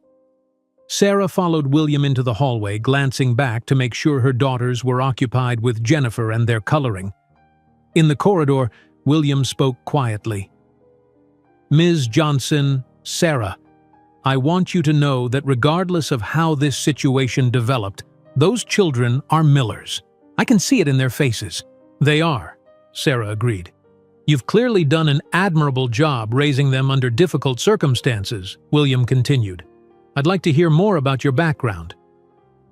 Sarah followed William into the hallway, glancing back to make sure her daughters were occupied with Jennifer and their coloring. In the corridor, William spoke quietly. Ms. Johnson, Sarah, I want you to know that regardless of how this situation developed, those children are Millers. I can see it in their faces. They are, Sarah agreed. You've clearly done an admirable job raising them under difficult circumstances, William continued. I'd like to hear more about your background.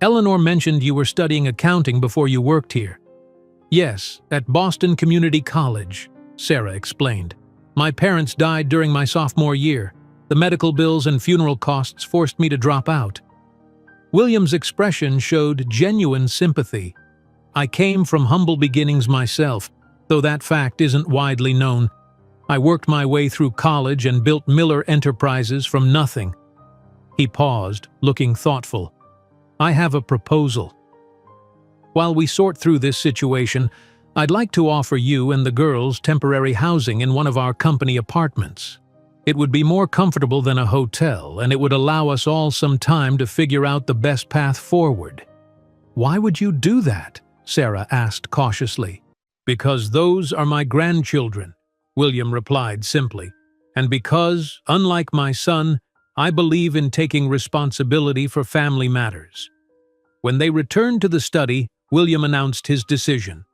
Eleanor mentioned you were studying accounting before you worked here. Yes, at Boston Community College, Sarah explained. My parents died during my sophomore year. The medical bills and funeral costs forced me to drop out. William's expression showed genuine sympathy. I came from humble beginnings myself, though that fact isn't widely known. I worked my way through college and built Miller Enterprises from nothing. He paused, looking thoughtful. I have a proposal. While we sort through this situation, I'd like to offer you and the girls temporary housing in one of our company apartments. It would be more comfortable than a hotel, and it would allow us all some time to figure out the best path forward. Why would you do that? Sarah asked cautiously. Because those are my grandchildren, William replied simply, and because, unlike my son, I believe in taking responsibility for family matters. When they returned to the study, William announced his decision.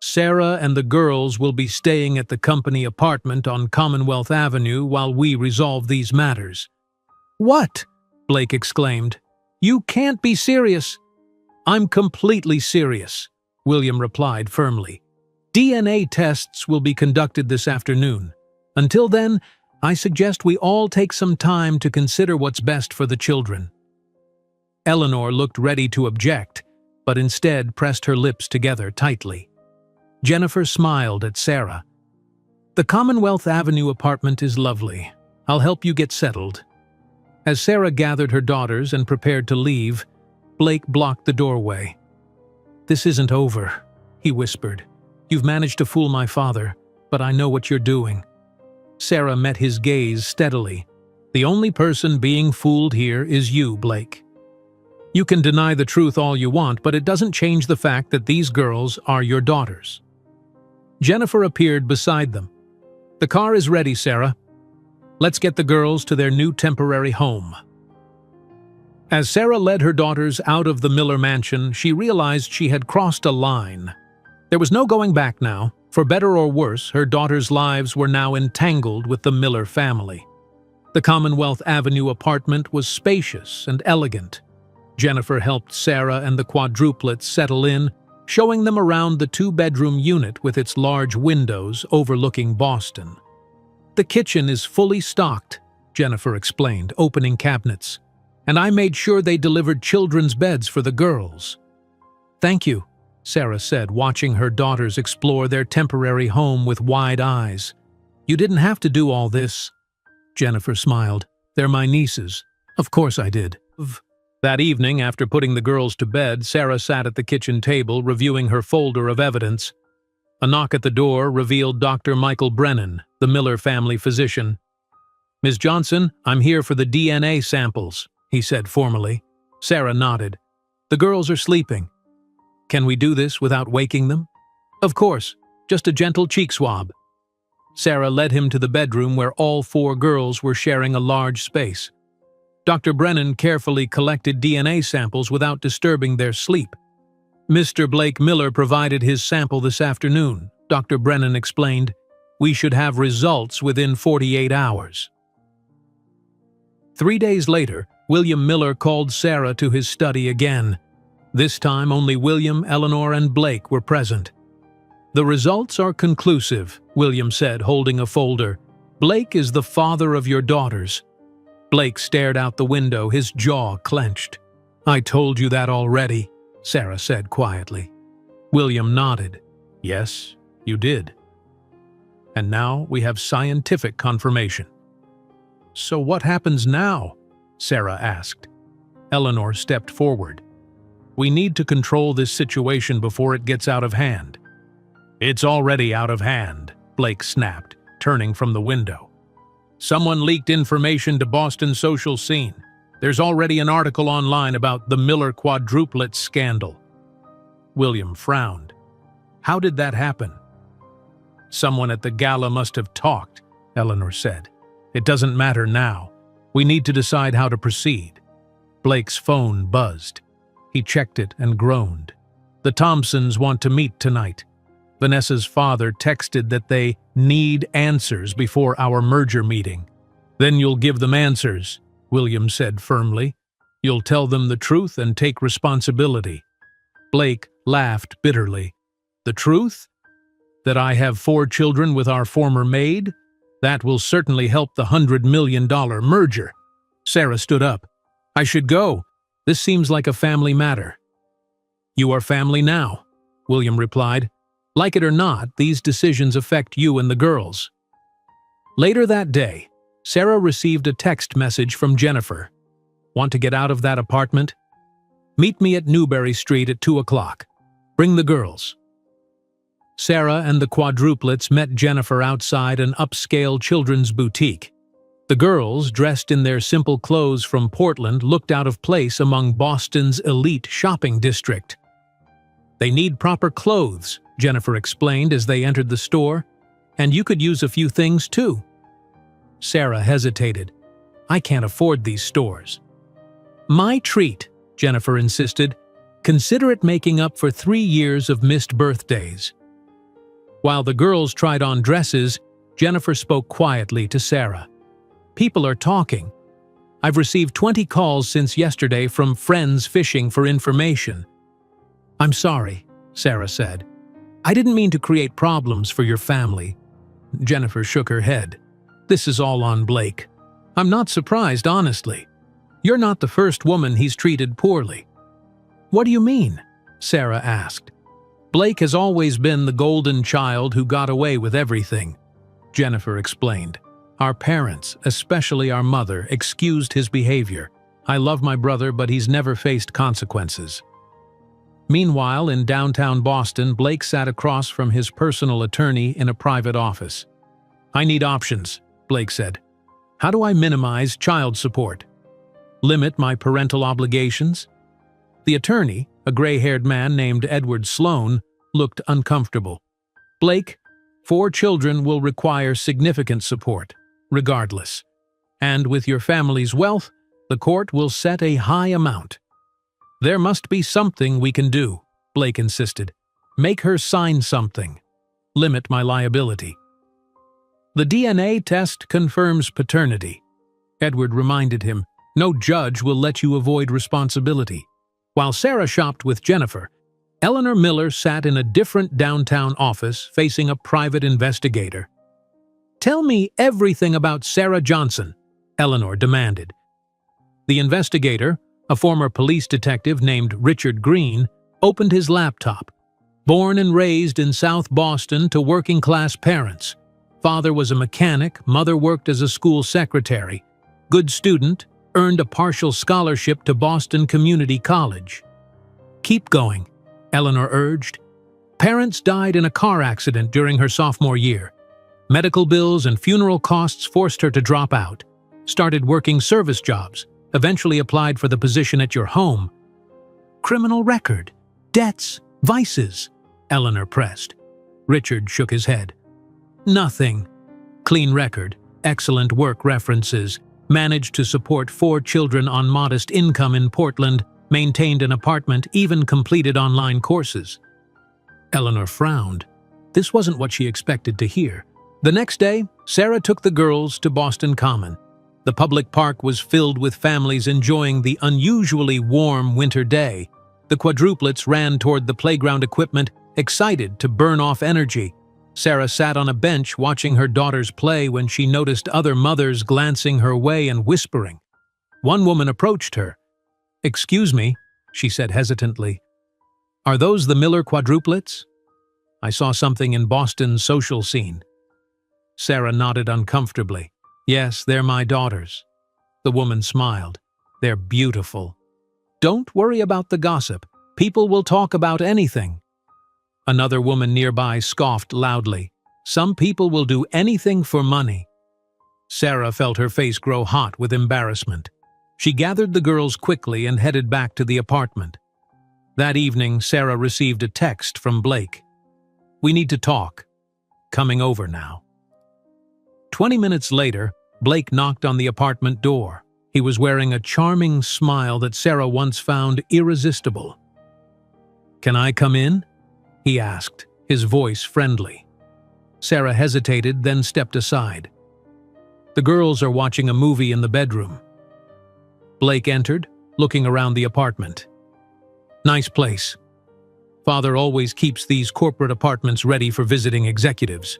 Sarah and the girls will be staying at the company apartment on Commonwealth Avenue while we resolve these matters. What? Blake exclaimed. You can't be serious. I'm completely serious, William replied firmly. DNA tests will be conducted this afternoon. Until then, I suggest we all take some time to consider what's best for the children. Eleanor looked ready to object, but instead pressed her lips together tightly. Jennifer smiled at Sarah. "The Commonwealth Avenue apartment is lovely. I'll help you get settled." As Sarah gathered her daughters and prepared to leave, Blake blocked the doorway. "This isn't over," he whispered. "You've managed to fool my father, but I know what you're doing." Sarah met his gaze steadily. "The only person being fooled here is you, Blake. You can deny the truth all you want, but it doesn't change the fact that these girls are your daughters." Jennifer appeared beside them. "The car is ready, Sarah. Let's get the girls to their new temporary home." As Sarah led her daughters out of the Miller mansion, she realized she had crossed a line. There was no going back now. For better or worse, her daughters' lives were now entangled with the Miller family. The Commonwealth Avenue apartment was spacious and elegant. Jennifer helped Sarah and the Quadruplets settle in, showing them around the two-bedroom unit with its large windows overlooking Boston. "The kitchen is fully stocked," Jennifer explained, opening cabinets. "And I made sure they delivered children's beds for the girls." "Thank you," Sarah said, watching her daughters explore their temporary home with wide eyes. "You didn't have to do all this." Jennifer smiled. "They're my nieces. Of course I did." That evening, after putting the girls to bed, Sarah sat at the kitchen table reviewing her folder of evidence. A knock at the door revealed Dr. Michael Brennan, the Miller family physician. "Ms. Johnson, I'm here for the DNA samples," he said formally. Sarah nodded. "The girls are sleeping. Can we do this without waking them?" "Of course, just a gentle cheek swab." Sarah led him to the bedroom where all 4 girls were sharing a large space. Dr. Brennan carefully collected DNA samples without disturbing their sleep. "Mr. Blake Miller provided his sample this afternoon," Dr. Brennan explained. "We should have results within 48 hours." 3 days later, William Miller called Sarah to his study again. This time only William, Eleanor, and Blake were present. "The results are conclusive," William said, holding a folder. "Blake is the father of your daughters." Blake stared out the window, his jaw clenched. "I told you that already," Sarah said quietly. William nodded. "Yes, you did. And now we have scientific confirmation." "So what happens now?" Sarah asked. Eleanor stepped forward. "We need to control this situation before it gets out of hand." "It's already out of hand," Blake snapped, turning from the window. "Someone leaked information to Boston's social scene. There's already an article online about the Miller Quadruplets scandal." William frowned. "How did that happen?" "Someone at the gala must have talked," Eleanor said. "It doesn't matter now. We need to decide how to proceed." Blake's phone buzzed. He checked it and groaned. "The Thompsons want to meet tonight. Vanessa's father texted that they need answers before our merger meeting." "Then you'll give them answers," William said firmly. "You'll tell them the truth and take responsibility." Blake laughed bitterly. "The truth? That I have 4 children with our former maid? That will certainly help the $100 million merger." Sarah stood up. "I should go. This seems like a family matter." "You are family now," William replied. "Like it or not, these decisions affect you and the girls." Later that day, Sarah received a text message from Jennifer. "Want to get out of that apartment? Meet me at Newbury Street at 2 o'clock. Bring the girls." Sarah and the Quadruplets met Jennifer outside an upscale children's boutique. The girls, dressed in their simple clothes from Portland, looked out of place among Boston's elite shopping district. "They need proper clothes," Jennifer explained as they entered the store. "And you could use a few things too." Sarah hesitated. "I can't afford these stores." "My treat," Jennifer insisted. "Consider it making up for 3 years of missed birthdays." While the girls tried on dresses, Jennifer spoke quietly to Sarah. "People are talking. I've received 20 calls since yesterday from friends fishing for information." "I'm sorry," Sarah said. "I didn't mean to create problems for your family." Jennifer shook her head. "This is all on Blake. I'm not surprised, honestly. You're not the first woman he's treated poorly." "What do you mean?" Sarah asked. "Blake has always been the golden child who got away with everything," Jennifer explained. "Our parents, especially our mother, excused his behavior. I love my brother, but he's never faced consequences." Meanwhile, in downtown Boston, Blake sat across from his personal attorney in a private office. "I need options," Blake said. "How do I minimize child support? Limit my parental obligations?" The attorney, a gray-haired man named Edward Sloan, looked uncomfortable. "Blake, 4 children will require significant support, regardless. And with your family's wealth, the court will set a high amount." "There must be something we can do," Blake insisted. "Make her sign something. Limit my liability." "The DNA test confirms paternity," Edward reminded him. "No judge will let you avoid responsibility." While Sarah shopped with Jennifer, Eleanor Miller sat in a different downtown office facing a private investigator. "Tell me everything about Sarah Johnson," Eleanor demanded. The investigator, a former police detective named Richard Green, opened his laptop. Born and raised in South Boston to working-class parents. Father was a mechanic, mother worked as a school secretary. Good student, earned a partial scholarship to Boston Community College. "Keep going," Eleanor urged. "Parents died in a car accident during her sophomore year. Medical bills and funeral costs forced her to drop out. Started working service jobs. Eventually applied for the position at your home." "Criminal record, debts, vices," Eleanor pressed. Richard shook his head. "Nothing. Clean record, excellent work references, managed to support 4 children on modest income in Portland, maintained an apartment, even completed online courses." Eleanor frowned. This wasn't what she expected to hear. The next day, Sarah took the girls to Boston Common. The public park was filled with families enjoying the unusually warm winter day. The Quadruplets ran toward the playground equipment, excited to burn off energy. Sarah sat on a bench watching her daughters play when she noticed other mothers glancing her way and whispering. One woman approached her. "Excuse me," she said hesitantly. "Are those the Miller Quadruplets? I saw something in Boston's social scene." Sarah nodded uncomfortably. "Yes, they're my daughters." The woman smiled. "They're beautiful. Don't worry about the gossip. People will talk about anything." Another woman nearby scoffed loudly. "Some people will do anything for money." Sarah felt her face grow hot with embarrassment. She gathered the girls quickly and headed back to the apartment. That evening, Sarah received a text from Blake. "We need to talk. Coming over now." 20 minutes later, Blake knocked on the apartment door. He was wearing a charming smile that Sarah once found irresistible. "Can I come in?" he asked, his voice friendly. Sarah hesitated, then stepped aside. "The girls are watching a movie in the bedroom." Blake entered, looking around the apartment. "Nice place. Father always keeps these corporate apartments ready for visiting executives."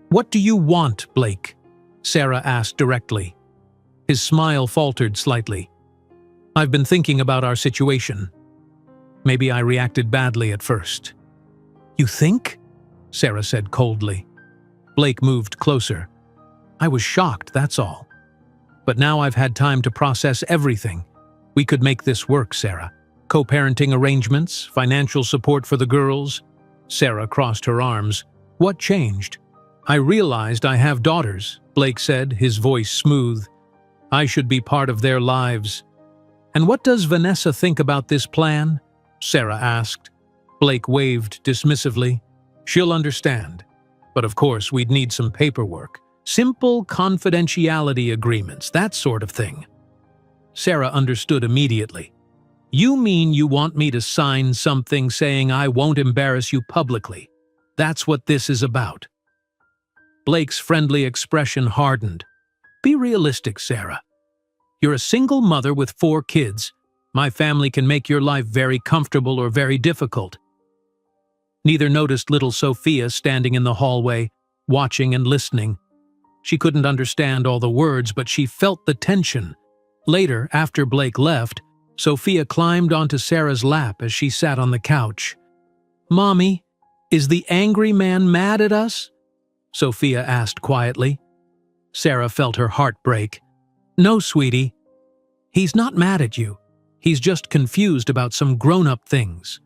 "What do you want, Blake?" Sarah asked directly. His smile faltered slightly. "I've been thinking about our situation. Maybe I reacted badly at first." "You think?" Sarah said coldly. Blake moved closer. "I was shocked, that's all. But now I've had time to process everything. We could make this work, Sarah. Co-parenting arrangements, financial support for the girls." Sarah crossed her arms. "What changed?" "I realized I have daughters," Blake said, his voice smooth. "I should be part of their lives." "And what does Vanessa think about this plan?" Sarah asked. Blake waved dismissively. "She'll understand. But of course, we'd need some paperwork. Simple confidentiality agreements, that sort of thing." Sarah understood immediately. "You mean you want me to sign something saying I won't embarrass you publicly? That's what this is about." Blake's friendly expression hardened. "Be realistic, Sarah. You're a single mother with 4 kids. My family can make your life very comfortable or very difficult." Neither noticed little Sophia standing in the hallway, watching and listening. She couldn't understand all the words, but she felt the tension. Later, after Blake left, Sophia climbed onto Sarah's lap as she sat on the couch. "Mommy, is the angry man mad at us?" Sophia asked quietly. Sarah felt her heart break. "No, sweetie. He's not mad at you. He's just confused about some grown-up things."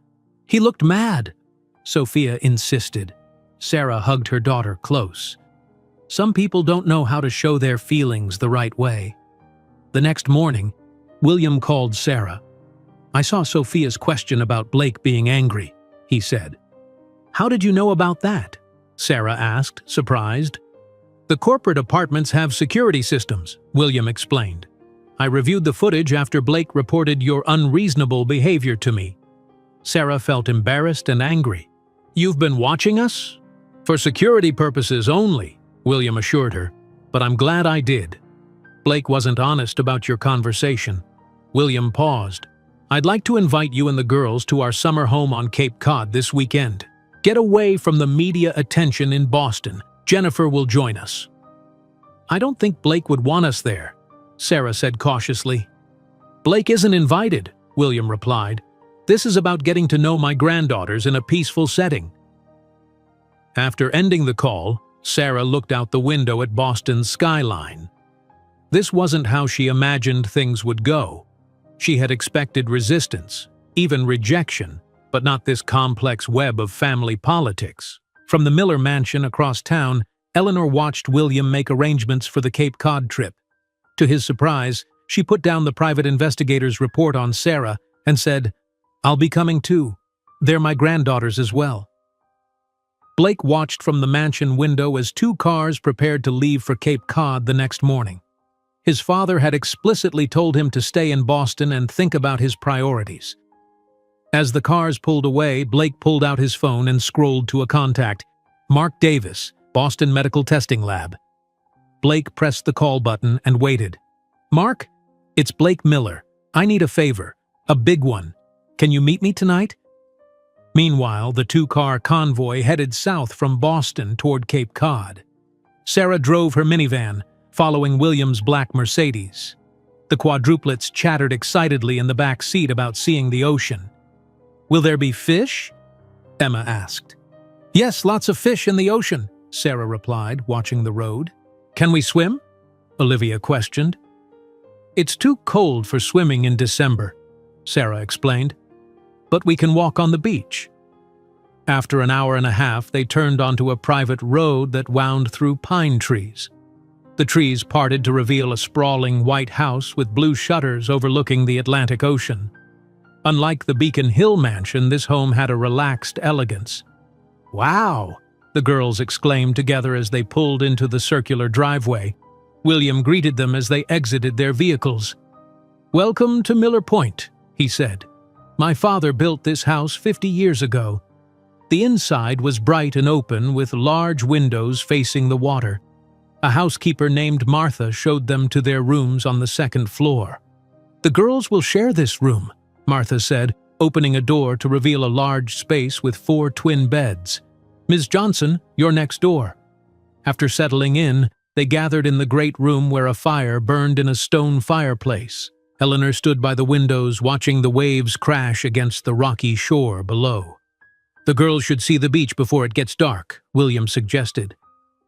"He looked mad," Sophia insisted. Sarah hugged her daughter close. Some people don't know how to show their feelings the right way. The next morning, William called Sarah. "I saw Sophia's question about Blake being angry," he said. "How did you know about that?" Sarah asked, surprised. "The corporate apartments have security systems," William explained. "I reviewed the footage after Blake reported your unreasonable behavior to me." Sarah felt embarrassed and angry. "You've been watching us?" "For security purposes only," William assured her, "but I'm glad I did." "Blake wasn't honest about your conversation." William paused. "I'd like to invite you and the girls to our summer home on Cape Cod this weekend. Get away from the media attention in Boston. Jennifer will join us." "I don't think Blake would want us there," Sarah said cautiously. "Blake isn't invited," William replied. "This is about getting to know my granddaughters in a peaceful setting." After ending the call, Sarah looked out the window at Boston's skyline. This wasn't how she imagined things would go. She had expected resistance, even rejection, but not this complex web of family politics. From the Miller mansion across town, Eleanor watched William make arrangements for the Cape Cod trip. To his surprise, she put down the private investigator's report on Sarah and said, "I'll be coming too. They're my granddaughters as well." Blake watched from the mansion window as 2 cars prepared to leave for Cape Cod the next morning. His father had explicitly told him to stay in Boston and think about his priorities. As the cars pulled away, Blake pulled out his phone and scrolled to a contact. "Mark Davis, Boston Medical Testing Lab." Blake pressed the call button and waited. "Mark, it's Blake Miller. I need a favor. A big one. Can you meet me tonight?" Meanwhile, the 2-car convoy headed south from Boston toward Cape Cod. Sarah drove her minivan, following William's black Mercedes. The quadruplets chattered excitedly in the back seat about seeing the ocean. "Will there be fish?" Emma asked. "Yes, lots of fish in the ocean," Sarah replied, watching the road. "Can we swim?" Olivia questioned. "It's too cold for swimming in December," Sarah explained. "But we can walk on the beach." After an hour and a half, they turned onto a private road that wound through pine trees. The trees parted to reveal a sprawling white house with blue shutters overlooking the Atlantic Ocean. Unlike the Beacon Hill mansion, this home had a relaxed elegance. "Wow!" the girls exclaimed together as they pulled into the circular driveway. William greeted them as they exited their vehicles. "Welcome to Miller Point," he said. "My father built this house 50 years ago." The inside was bright and open with large windows facing the water. A housekeeper named Martha showed them to their rooms on the 2nd floor. "The girls will share this room," Martha said, opening a door to reveal a large space with 4 twin beds. "Ms. Johnson, you're next door." After settling in, they gathered in the great room where a fire burned in a stone fireplace. Eleanor stood by the windows watching the waves crash against the rocky shore below. "The girls should see the beach before it gets dark," William suggested.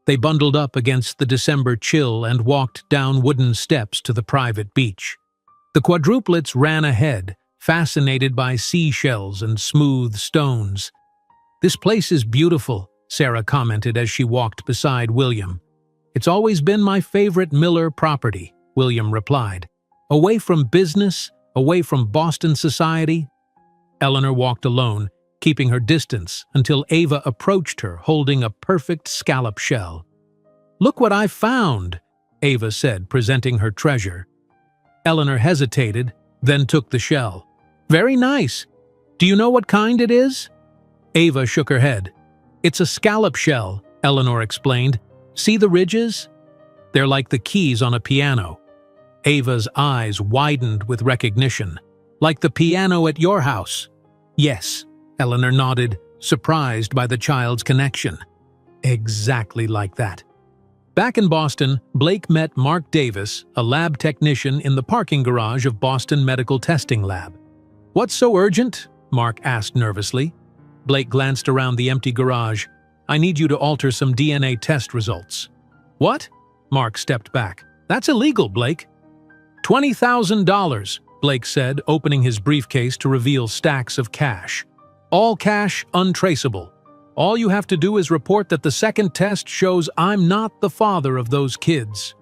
They bundled up against the December chill and walked down wooden steps to the private beach. The quadruplets ran ahead, fascinated by seashells and smooth stones. "This place is beautiful," Sarah commented as she walked beside William. "It's always been my favorite Miller property," William replied. "Away from business, away from Boston society." Eleanor walked alone, keeping her distance until Ava approached her holding a perfect scallop shell. "Look what I found," Ava said, presenting her treasure. Eleanor hesitated, then took the shell. "Very nice. Do you know what kind it is?" Ava shook her head. "It's a scallop shell," Eleanor explained. "See the ridges? They're like the keys on a piano." Ava's eyes widened with recognition. "Like the piano at your house?" "Yes," Eleanor nodded, surprised by the child's connection. "Exactly like that." Back in Boston, Blake met Mark Davis, a lab technician in the parking garage of Boston Medical Testing Lab. "What's so urgent?" Mark asked nervously. Blake glanced around the empty garage. "I need you to alter some DNA test results." "What?" Mark stepped back. "That's illegal, Blake." $20,000, Blake said, opening his briefcase to reveal stacks of cash. "All cash, untraceable. All you have to do is report that the second test shows I'm not the father of those kids."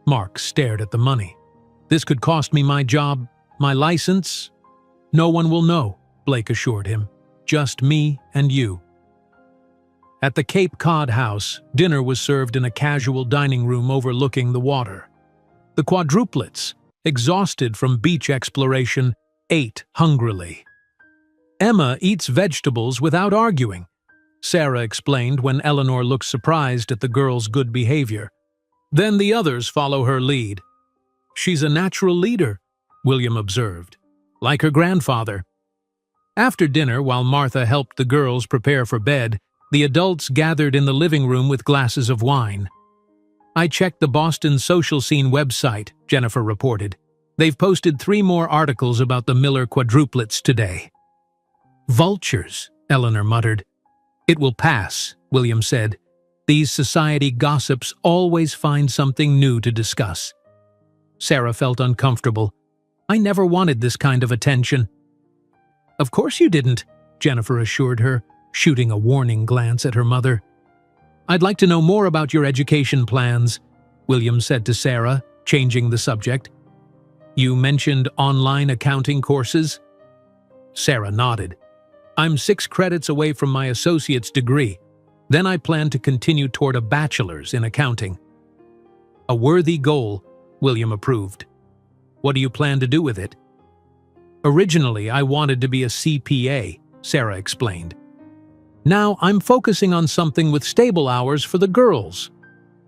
Mark stared at the money. "This could cost me my job, my license." "No one will know," Blake assured him. "Just me and you." At the Cape Cod house, dinner was served in a casual dining room overlooking the water. The Quadruplets, exhausted from beach exploration, ate hungrily. "Emma eats vegetables without arguing," Sarah explained when Eleanor looked surprised at the girl's good behavior. "Then the others follow her lead." "She's a natural leader," William observed. "Like her grandfather." After dinner, while Martha helped the girls prepare for bed, the adults gathered in the living room with glasses of wine. "I checked the Boston Social Scene website," Jennifer reported. "They've posted 3 more articles about the Miller quadruplets today." "Vultures," Eleanor muttered. "It will pass," William said. "These society gossips always find something new to discuss." Sarah felt uncomfortable. "I never wanted this kind of attention." "Of course you didn't," Jennifer assured her, shooting a warning glance at her mother. "I'd like to know more about your education plans," William said to Sarah, changing the subject. "You mentioned online accounting courses?" Sarah nodded. "I'm 6 credits away from my associate's degree. Then I plan to continue toward a bachelor's in accounting." "A worthy goal," William approved. "What do you plan to do with it?" "Originally, I wanted to be a CPA," Sarah explained. "Now I'm focusing on something with stable hours for the girls.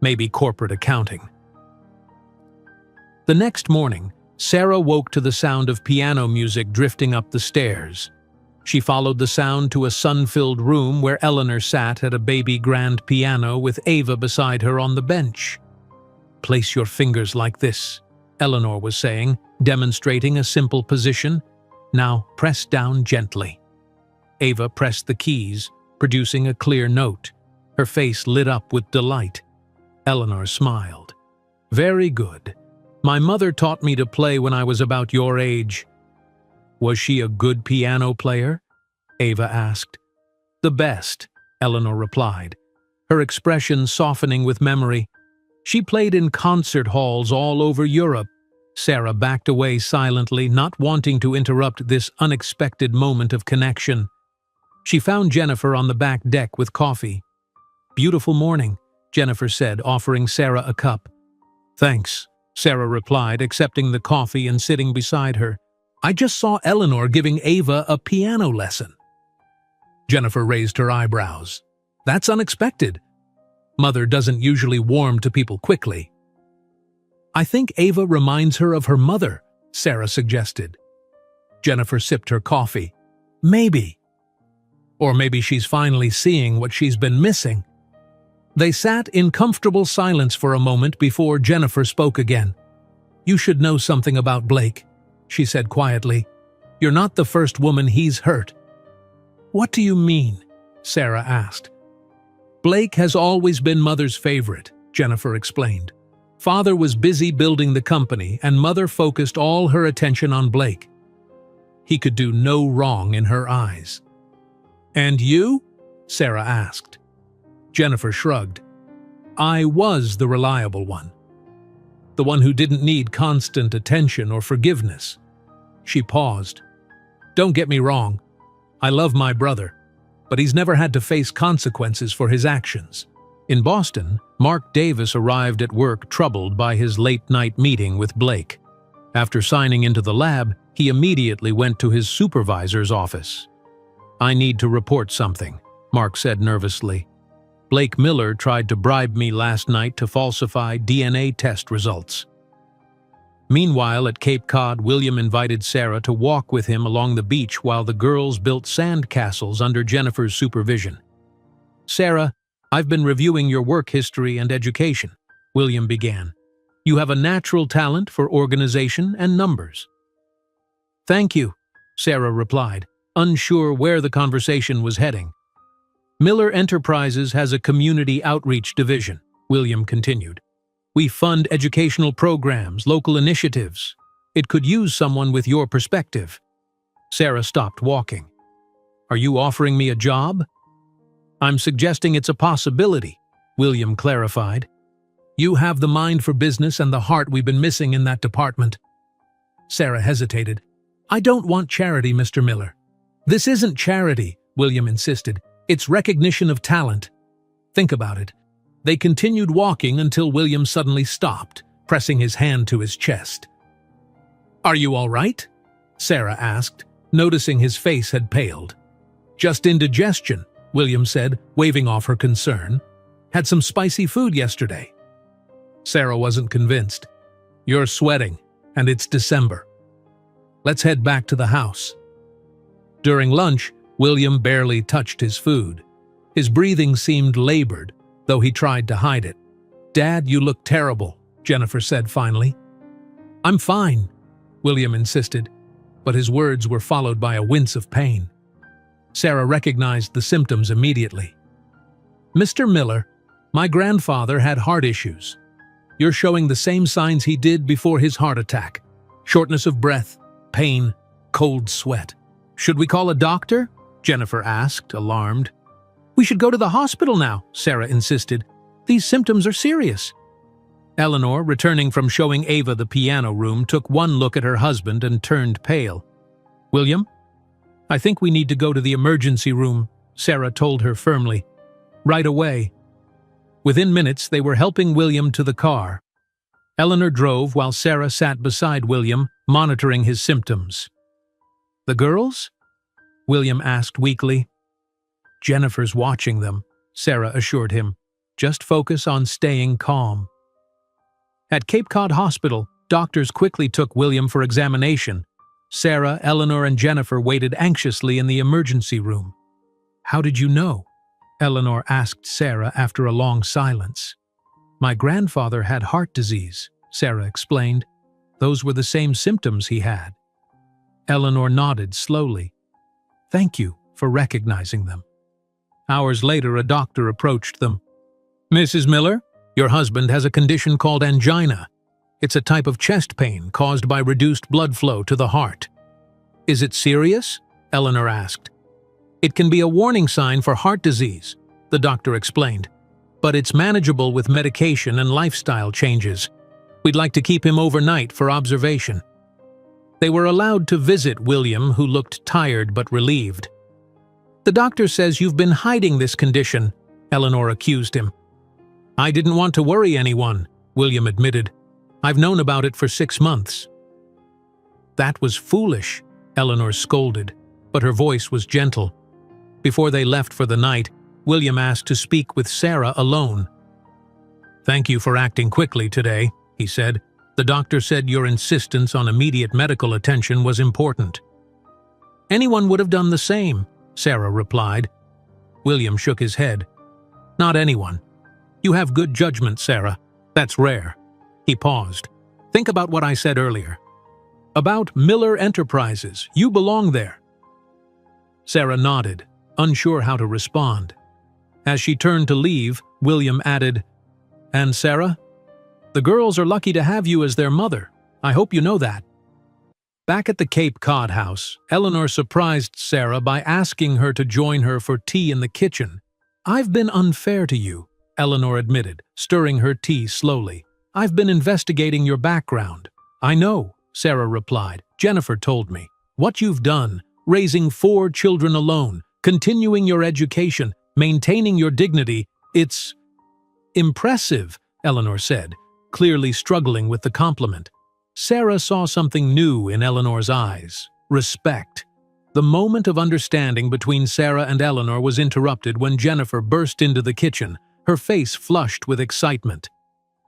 Maybe corporate accounting." The next morning, Sarah woke to the sound of piano music drifting up the stairs. She followed the sound to a sun-filled room where Eleanor sat at a baby grand piano with Ava beside her on the bench. "Place your fingers like this," Eleanor was saying, demonstrating a simple position. "Now press down gently." Ava pressed the keys, producing a clear note. Her face lit up with delight. Eleanor smiled. "Very good. My mother taught me to play when I was about your age." "Was she a good piano player?" Ava asked. "The best," Eleanor replied, her expression softening with memory. "She played in concert halls all over Europe." Sarah backed away silently, not wanting to interrupt this unexpected moment of connection. She found Jennifer on the back deck with coffee. "Beautiful morning," Jennifer said, offering Sarah a cup. "Thanks," Sarah replied, accepting the coffee and sitting beside her. "I just saw Eleanor giving Ava a piano lesson." Jennifer raised her eyebrows. "That's unexpected. Mother doesn't usually warm to people quickly." "I think Ava reminds her of her mother," Sarah suggested. Jennifer sipped her coffee. "Maybe. Or maybe she's finally seeing what she's been missing." They sat in comfortable silence for a moment before Jennifer spoke again. "You should know something about Blake," she said quietly. "You're not the first woman he's hurt." "What do you mean?" Sarah asked. "Blake has always been Mother's favorite," Jennifer explained. "Father was busy building the company, and Mother focused all her attention on Blake. He could do no wrong in her eyes." "And you?" Sarah asked. Jennifer shrugged. "I was the reliable one. The one who didn't need constant attention or forgiveness." She paused. "Don't get me wrong. I love my brother, but he's never had to face consequences for his actions." In Boston, Mark Davis arrived at work troubled by his late-night meeting with Blake. After signing into the lab, he immediately went to his supervisor's office. "I need to report something," Mark said nervously. "Blake Miller tried to bribe me last night to falsify DNA test results." Meanwhile, at Cape Cod, William invited Sarah to walk with him along the beach while the girls built sand castles under Jennifer's supervision. "Sarah, "I've been reviewing your work history and education," William began. "You have a natural talent for organization and numbers." "Thank you," Sarah replied, unsure where the conversation was heading. "Miller Enterprises has a community outreach division," William continued. "We fund educational programs, local initiatives. It could use someone with your perspective." Sarah stopped walking. "Are you offering me a job?" "I'm suggesting it's a possibility," William clarified. "You have the mind for business and the heart we've been missing in that department." Sarah hesitated. "I don't want charity, Mr. Miller." "This isn't charity," William insisted. "It's recognition of talent. Think about it." They continued walking until William suddenly stopped, pressing his hand to his chest. "Are you all right?" Sarah asked, noticing his face had paled. "Just indigestion," William said, waving off her concern. "Had some spicy food yesterday." Sarah wasn't convinced. "You're sweating, and it's December. Let's head back to the house." During lunch, William barely touched his food. His breathing seemed labored, though he tried to hide it. "Dad, you look terrible," Jennifer said finally. "I'm fine," William insisted, but his words were followed by a wince of pain. Sarah recognized the symptoms immediately. "Mr. Miller, my grandfather had heart issues. You're showing the same signs he did before his heart attack. Shortness of breath, pain, cold sweat. Should we call a doctor?" Jennifer asked, alarmed. "We should go to the hospital now," Sarah insisted. "These symptoms are serious." Eleanor, returning from showing Ava the piano room, took one look at her husband and turned pale. "William, I think we need to go to the emergency room," Sarah told her firmly. "Right away." Within minutes, they were helping William to the car. Eleanor drove while Sarah sat beside William, monitoring his symptoms. "The girls?" William asked weakly. "Jennifer's watching them," Sarah assured him. "Just focus on staying calm." At Cape Cod Hospital, doctors quickly took William for examination. Sarah, Eleanor, and Jennifer waited anxiously in the emergency room. "How did you know?" Eleanor asked Sarah after a long silence. "My grandfather had heart disease," Sarah explained. "Those were the same symptoms he had." Eleanor nodded slowly. "Thank you for recognizing them." Hours later, a doctor approached them. "Mrs. Miller, your husband has a condition called angina. It's a type of chest pain caused by reduced blood flow to the heart." "Is it serious?" Eleanor asked. "It can be a warning sign for heart disease," the doctor explained. "But it's manageable with medication and lifestyle changes. We'd like to keep him overnight for observation." They were allowed to visit William, who looked tired but relieved. "The doctor says you've been hiding this condition," Eleanor accused him. "I didn't want to worry anyone," William admitted. "I've known about it for 6 months." "That was foolish," Eleanor scolded, but her voice was gentle. Before they left for the night, William asked to speak with Sarah alone. "Thank you for acting quickly today," he said. "The doctor said your insistence on immediate medical attention was important." "Anyone would have done the same," Sarah replied. William shook his head. "Not anyone. You have good judgment, Sarah. That's rare." He paused. "Think about what I said earlier. About Miller Enterprises. You belong there." Sarah nodded, unsure how to respond. As she turned to leave, William added, "And Sarah? The girls are lucky to have you as their mother. I hope you know that." Back at the Cape Cod house, Eleanor surprised Sarah by asking her to join her for tea in the kitchen. "I've been unfair to you," Eleanor admitted, stirring her tea slowly. "I've been investigating your background." "I know," Sarah replied. "Jennifer told me. What you've done, raising 4 children alone, continuing your education, maintaining your dignity, it's impressive," Eleanor said, clearly struggling with the compliment. Sarah saw something new in Eleanor's eyes: respect. The moment of understanding between Sarah and Eleanor was interrupted when Jennifer burst into the kitchen, her face flushed with excitement.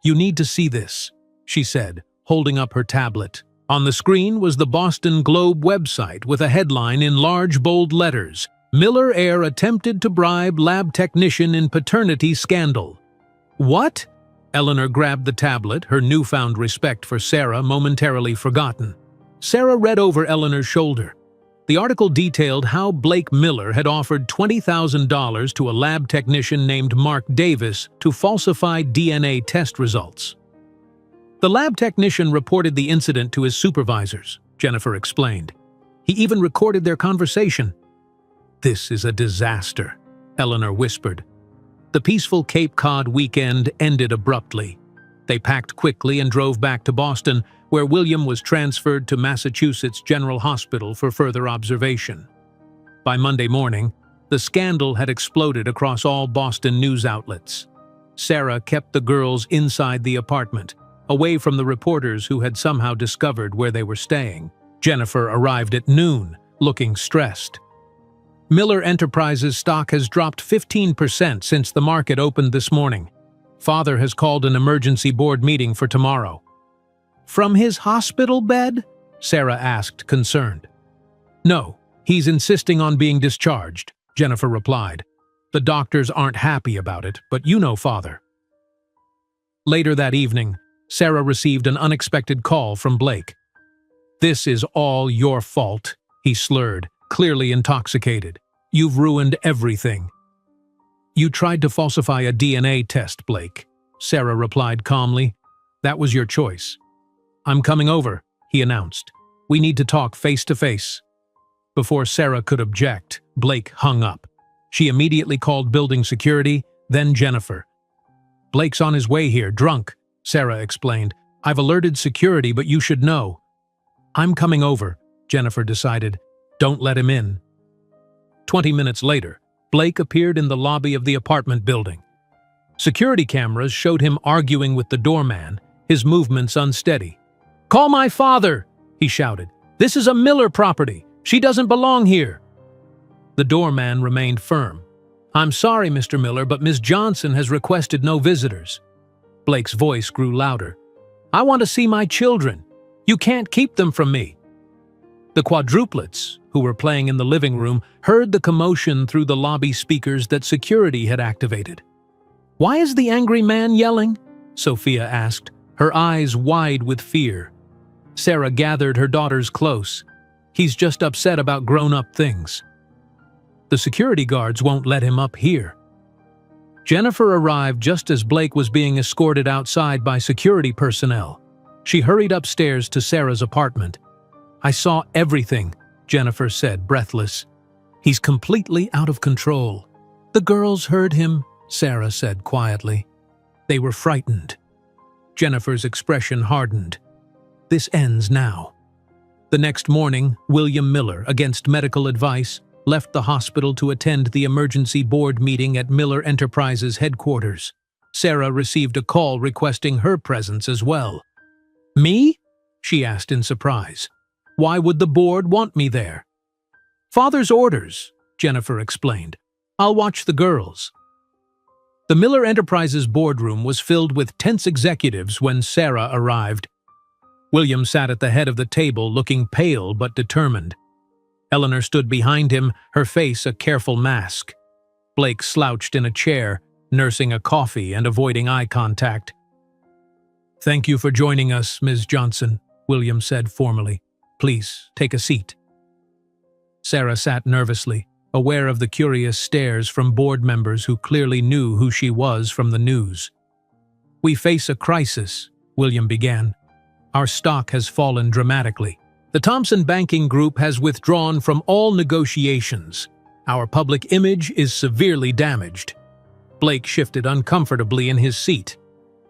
"You need to see this," she said, holding up her tablet. On the screen was the Boston Globe website with a headline in large, bold letters, Miller heir attempted to bribe lab technician in paternity scandal. What? Eleanor grabbed the tablet, her newfound respect for Sarah momentarily forgotten. Sarah read over Eleanor's shoulder. The article detailed how Blake Miller had offered $20,000 to a lab technician named Mark Davis to falsify DNA test results. The lab technician reported the incident to his supervisors, Jennifer explained. He even recorded their conversation. "This is a disaster," Eleanor whispered. The peaceful Cape Cod weekend ended abruptly. They packed quickly and drove back to Boston, where William was transferred to Massachusetts General Hospital for further observation. By Monday morning, the scandal had exploded across all Boston news outlets. Sarah kept the girls inside the apartment, away from the reporters who had somehow discovered where they were staying. Jennifer arrived at noon, looking stressed. Miller Enterprises stock has dropped 15% since the market opened this morning. Father has called an emergency board meeting for tomorrow. From his hospital bed? Sarah asked, concerned. No, he's insisting on being discharged, Jennifer replied. The doctors aren't happy about it, but you know Father. Later that evening, Sarah received an unexpected call from Blake. "This is all your fault," he slurred, clearly intoxicated. "You've ruined everything." "You tried to falsify a DNA test, Blake," Sarah replied calmly. "That was your choice." "I'm coming over," he announced. "We need to talk face to face." Before Sarah could object, Blake hung up. She immediately called building security, then Jennifer. "Blake's on his way here, drunk," Sarah explained. "I've alerted security, but you should know." "I'm coming over," Jennifer decided. "Don't let him in." 20 minutes later, Blake appeared in the lobby of the apartment building. Security cameras showed him arguing with the doorman, his movements unsteady. "Call my father!" he shouted. "This is a Miller property. She doesn't belong here." The doorman remained firm. "I'm sorry, Mr. Miller, but Ms. Johnson has requested no visitors." Blake's voice grew louder. "I want to see my children. You can't keep them from me." The Quadruplets, who were playing in the living room, heard the commotion through the lobby speakers that security had activated. "Why is the angry man yelling?" Sophia asked, her eyes wide with fear. Sarah gathered her daughters close. "He's just upset about grown-up things." "The security guards won't let him up here." Jennifer arrived just as Blake was being escorted outside by security personnel. She hurried upstairs to Sarah's apartment. "I saw everything," Jennifer said, breathless. "He's completely out of control." "The girls heard him," Sarah said quietly. They were frightened. Jennifer's expression hardened. "This ends now." The next morning, William Miller, against medical advice, left the hospital to attend the emergency board meeting at Miller Enterprises headquarters. Sarah received a call requesting her presence as well. "Me?" she asked in surprise. "Why would the board want me there?" "Father's orders," Jennifer explained. "I'll watch the girls." The Miller Enterprises boardroom was filled with tense executives when Sarah arrived. William sat at the head of the table, looking pale but determined. Eleanor stood behind him, her face a careful mask. Blake slouched in a chair, nursing a coffee and avoiding eye contact. "Thank you for joining us, Ms. Johnson," William said formally. "Please, take a seat." Sarah sat nervously, aware of the curious stares from board members who clearly knew who she was from the news. "We face a crisis," William began. "Our stock has fallen dramatically. The Thompson Banking Group has withdrawn from all negotiations. Our public image is severely damaged." Blake shifted uncomfortably in his seat.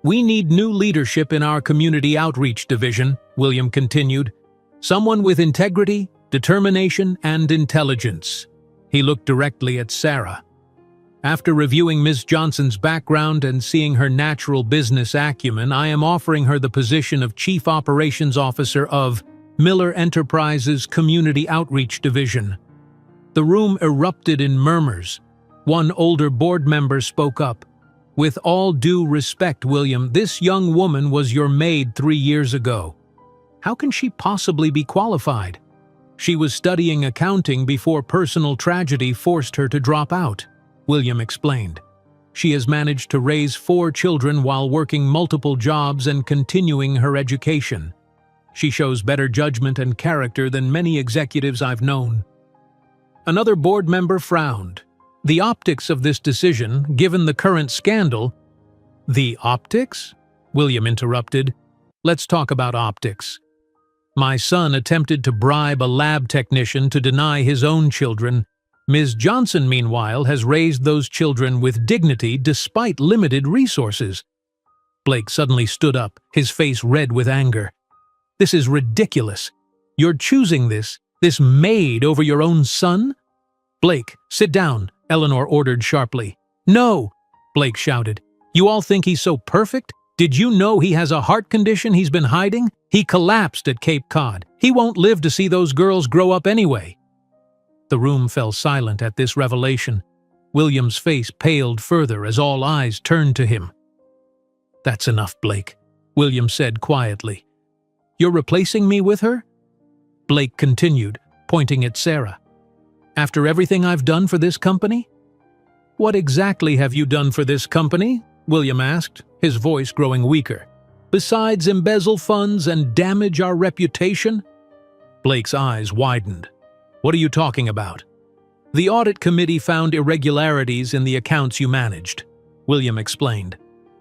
"We need new leadership in our community outreach division," William continued. "Someone with integrity, determination, and intelligence." He looked directly at Sarah. "After reviewing Ms. Johnson's background and seeing her natural business acumen, I am offering her the position of Chief Operations Officer of Miller Enterprises Community Outreach Division." The room erupted in murmurs. One older board member spoke up. "With all due respect, William, this young woman was your maid 3 years ago. How can she possibly be qualified?" She was studying accounting before personal tragedy forced her to drop out, William explained. She has managed to raise 4 children while working multiple jobs and continuing her education. She shows better judgment and character than many executives I've known. Another board member frowned. The optics of this decision, given the current scandal— "The optics?" William interrupted. "Let's talk about optics. My son attempted to bribe a lab technician to deny his own children. Ms. Johnson, meanwhile, has raised those children with dignity despite limited resources." Blake suddenly stood up, his face red with anger. "This is ridiculous. You're choosing this maid over your own son?" "Blake, sit down," Eleanor ordered sharply. "No!" Blake shouted. "You all think he's so perfect? Did you know he has a heart condition he's been hiding? He collapsed at Cape Cod. He won't live to see those girls grow up anyway." The room fell silent at this revelation. William's face paled further as all eyes turned to him. "That's enough, Blake," William said quietly. "You're replacing me with her?" Blake continued, pointing at Sarah. "After everything I've done for this company?" "What exactly have you done for this company?" William asked, his voice growing weaker. "Besides embezzle funds and damage our reputation?" Blake's eyes widened. "What are you talking about?" "The audit committee found irregularities in the accounts you managed," William explained.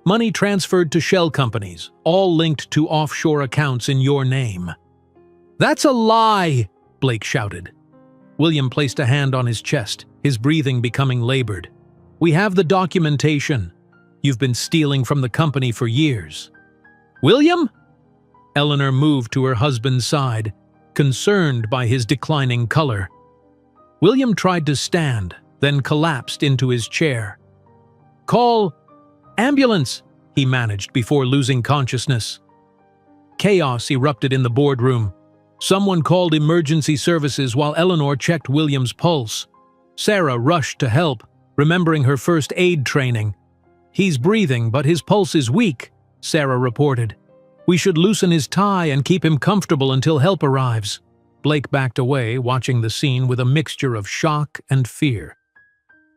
"Money transferred to shell companies, all linked to offshore accounts in your name." "That's a lie!" Blake shouted. William placed a hand on his chest, his breathing becoming labored. "We have the documentation. You've been stealing from the company for years." "William?" Eleanor moved to her husband's side, concerned by his declining color. William tried to stand, then collapsed into his chair. "Call ambulance," he managed before losing consciousness. Chaos erupted in the boardroom. Someone called emergency services while Eleanor checked William's pulse. Sarah rushed to help, remembering her first aid training. "He's breathing, but his pulse is weak," Sarah reported. "We should loosen his tie and keep him comfortable until help arrives." Blake backed away, watching the scene with a mixture of shock and fear.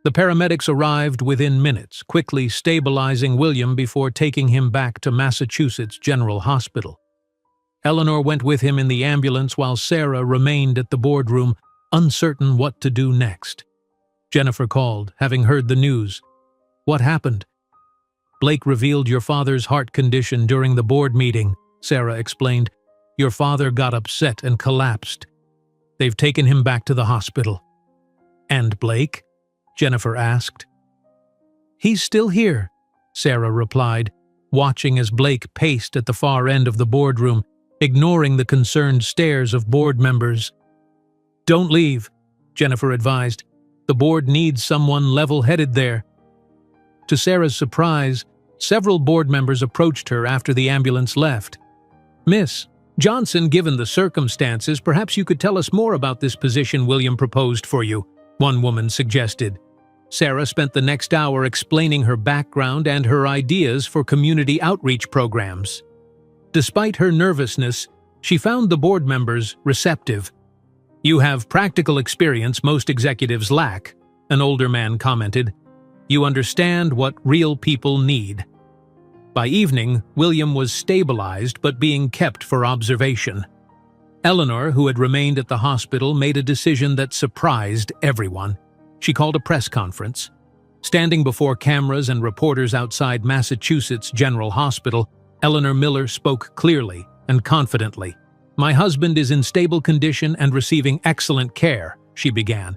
The paramedics arrived within minutes, quickly stabilizing William before taking him back to Massachusetts General Hospital. Eleanor went with him in the ambulance while Sarah remained at the boardroom, uncertain what to do next. Jennifer called, having heard the news. "What happened?" "Blake revealed your father's heart condition during the board meeting," Sarah explained. "Your father got upset and collapsed. They've taken him back to the hospital." "And Blake?" Jennifer asked. "He's still here," Sarah replied, watching as Blake paced at the far end of the boardroom, ignoring the concerned stares of board members. "Don't leave," Jennifer advised. "The board needs someone level-headed there." To Sarah's surprise, several board members approached her after the ambulance left. "Miss Johnson, given the circumstances, perhaps you could tell us more about this position William proposed for you," one woman suggested. Sarah spent the next hour explaining her background and her ideas for community outreach programs. Despite her nervousness, she found the board members receptive. "You have practical experience most executives lack," an older man commented. "You understand what real people need." By evening, William was stabilized but being kept for observation. Eleanor, who had remained at the hospital, made a decision that surprised everyone. She called a press conference. Standing before cameras and reporters outside Massachusetts General Hospital, Eleanor Miller spoke clearly and confidently. "My husband is in stable condition and receiving excellent care," she began.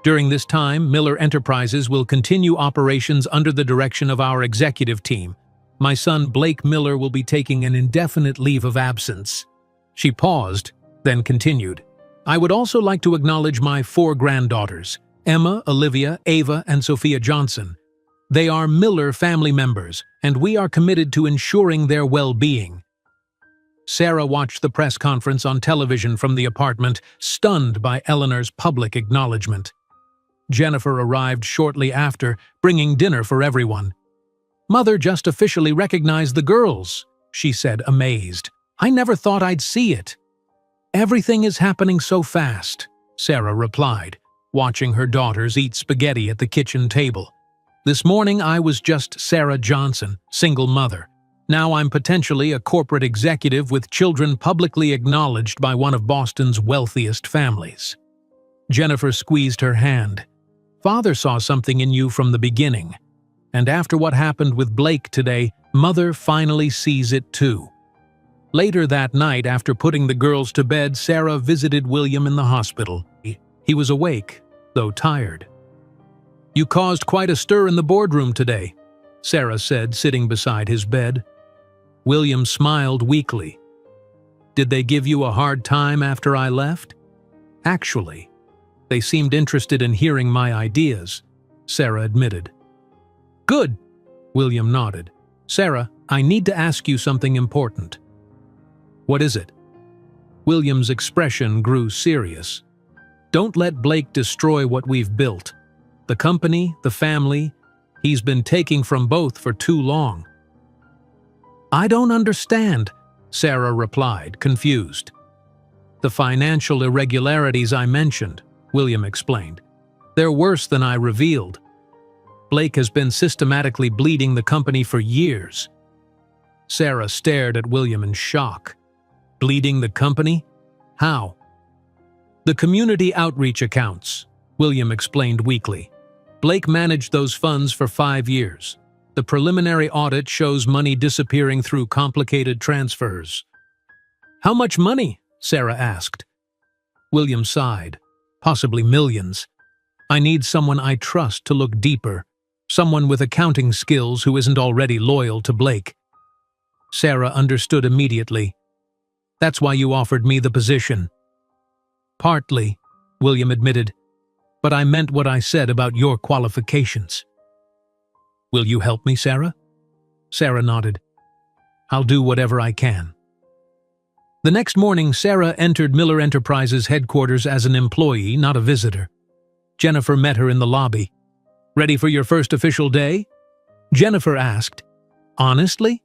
"During this time, Miller Enterprises will continue operations under the direction of our executive team. My son Blake Miller will be taking an indefinite leave of absence." She paused, then continued. "I would also like to acknowledge my 4 granddaughters, Emma, Olivia, Ava, and Sophia Johnson. They are Miller family members, and we are committed to ensuring their well-being." Sarah watched the press conference on television from the apartment, stunned by Eleanor's public acknowledgement. Jennifer arrived shortly after, bringing dinner for everyone. "Mother just officially recognized the girls," she said, amazed. "I never thought I'd see it." Everything is happening so fast, Sarah replied, watching her daughters eat spaghetti at the kitchen table. This morning I was just Sarah Johnson, single mother. Now I'm potentially a corporate executive with children publicly acknowledged by one of Boston's wealthiest families. Jennifer squeezed her hand. Father saw something in you from the beginning. And after what happened with Blake today, Mother finally sees it too. Later that night, after putting the girls to bed, Sarah visited William in the hospital. He was awake, though tired. "You caused quite a stir in the boardroom today," Sarah said, sitting beside his bed. William smiled weakly. "Did they give you a hard time after I left?" "Actually, they seemed interested in hearing my ideas," Sarah admitted. "Good," William nodded. "Sarah, I need to ask you something important." "What is it?" William's expression grew serious. "Don't let Blake destroy what we've built. The company, the family, he's been taking from both for too long." "I don't understand," Sarah replied, confused. "The financial irregularities I mentioned," William explained. "They're worse than I revealed. Blake has been systematically bleeding the company for years." Sarah stared at William in shock. "Bleeding the company? How?" "The community outreach accounts," William explained weakly. "Blake managed those funds for 5 years. The preliminary audit shows money disappearing through complicated transfers." "How much money?" Sarah asked. William sighed. "Possibly millions. I need someone I trust to look deeper, someone with accounting skills who isn't already loyal to Blake." Sarah understood immediately. "That's why you offered me the position." "Partly," William admitted, "but I meant what I said about your qualifications." "Will you help me, Sarah?" Sarah nodded. "I'll do whatever I can." The next morning, Sarah entered Miller Enterprises headquarters as an employee, not a visitor. Jennifer met her in the lobby. "Ready for your first official day?" Jennifer asked. "Honestly?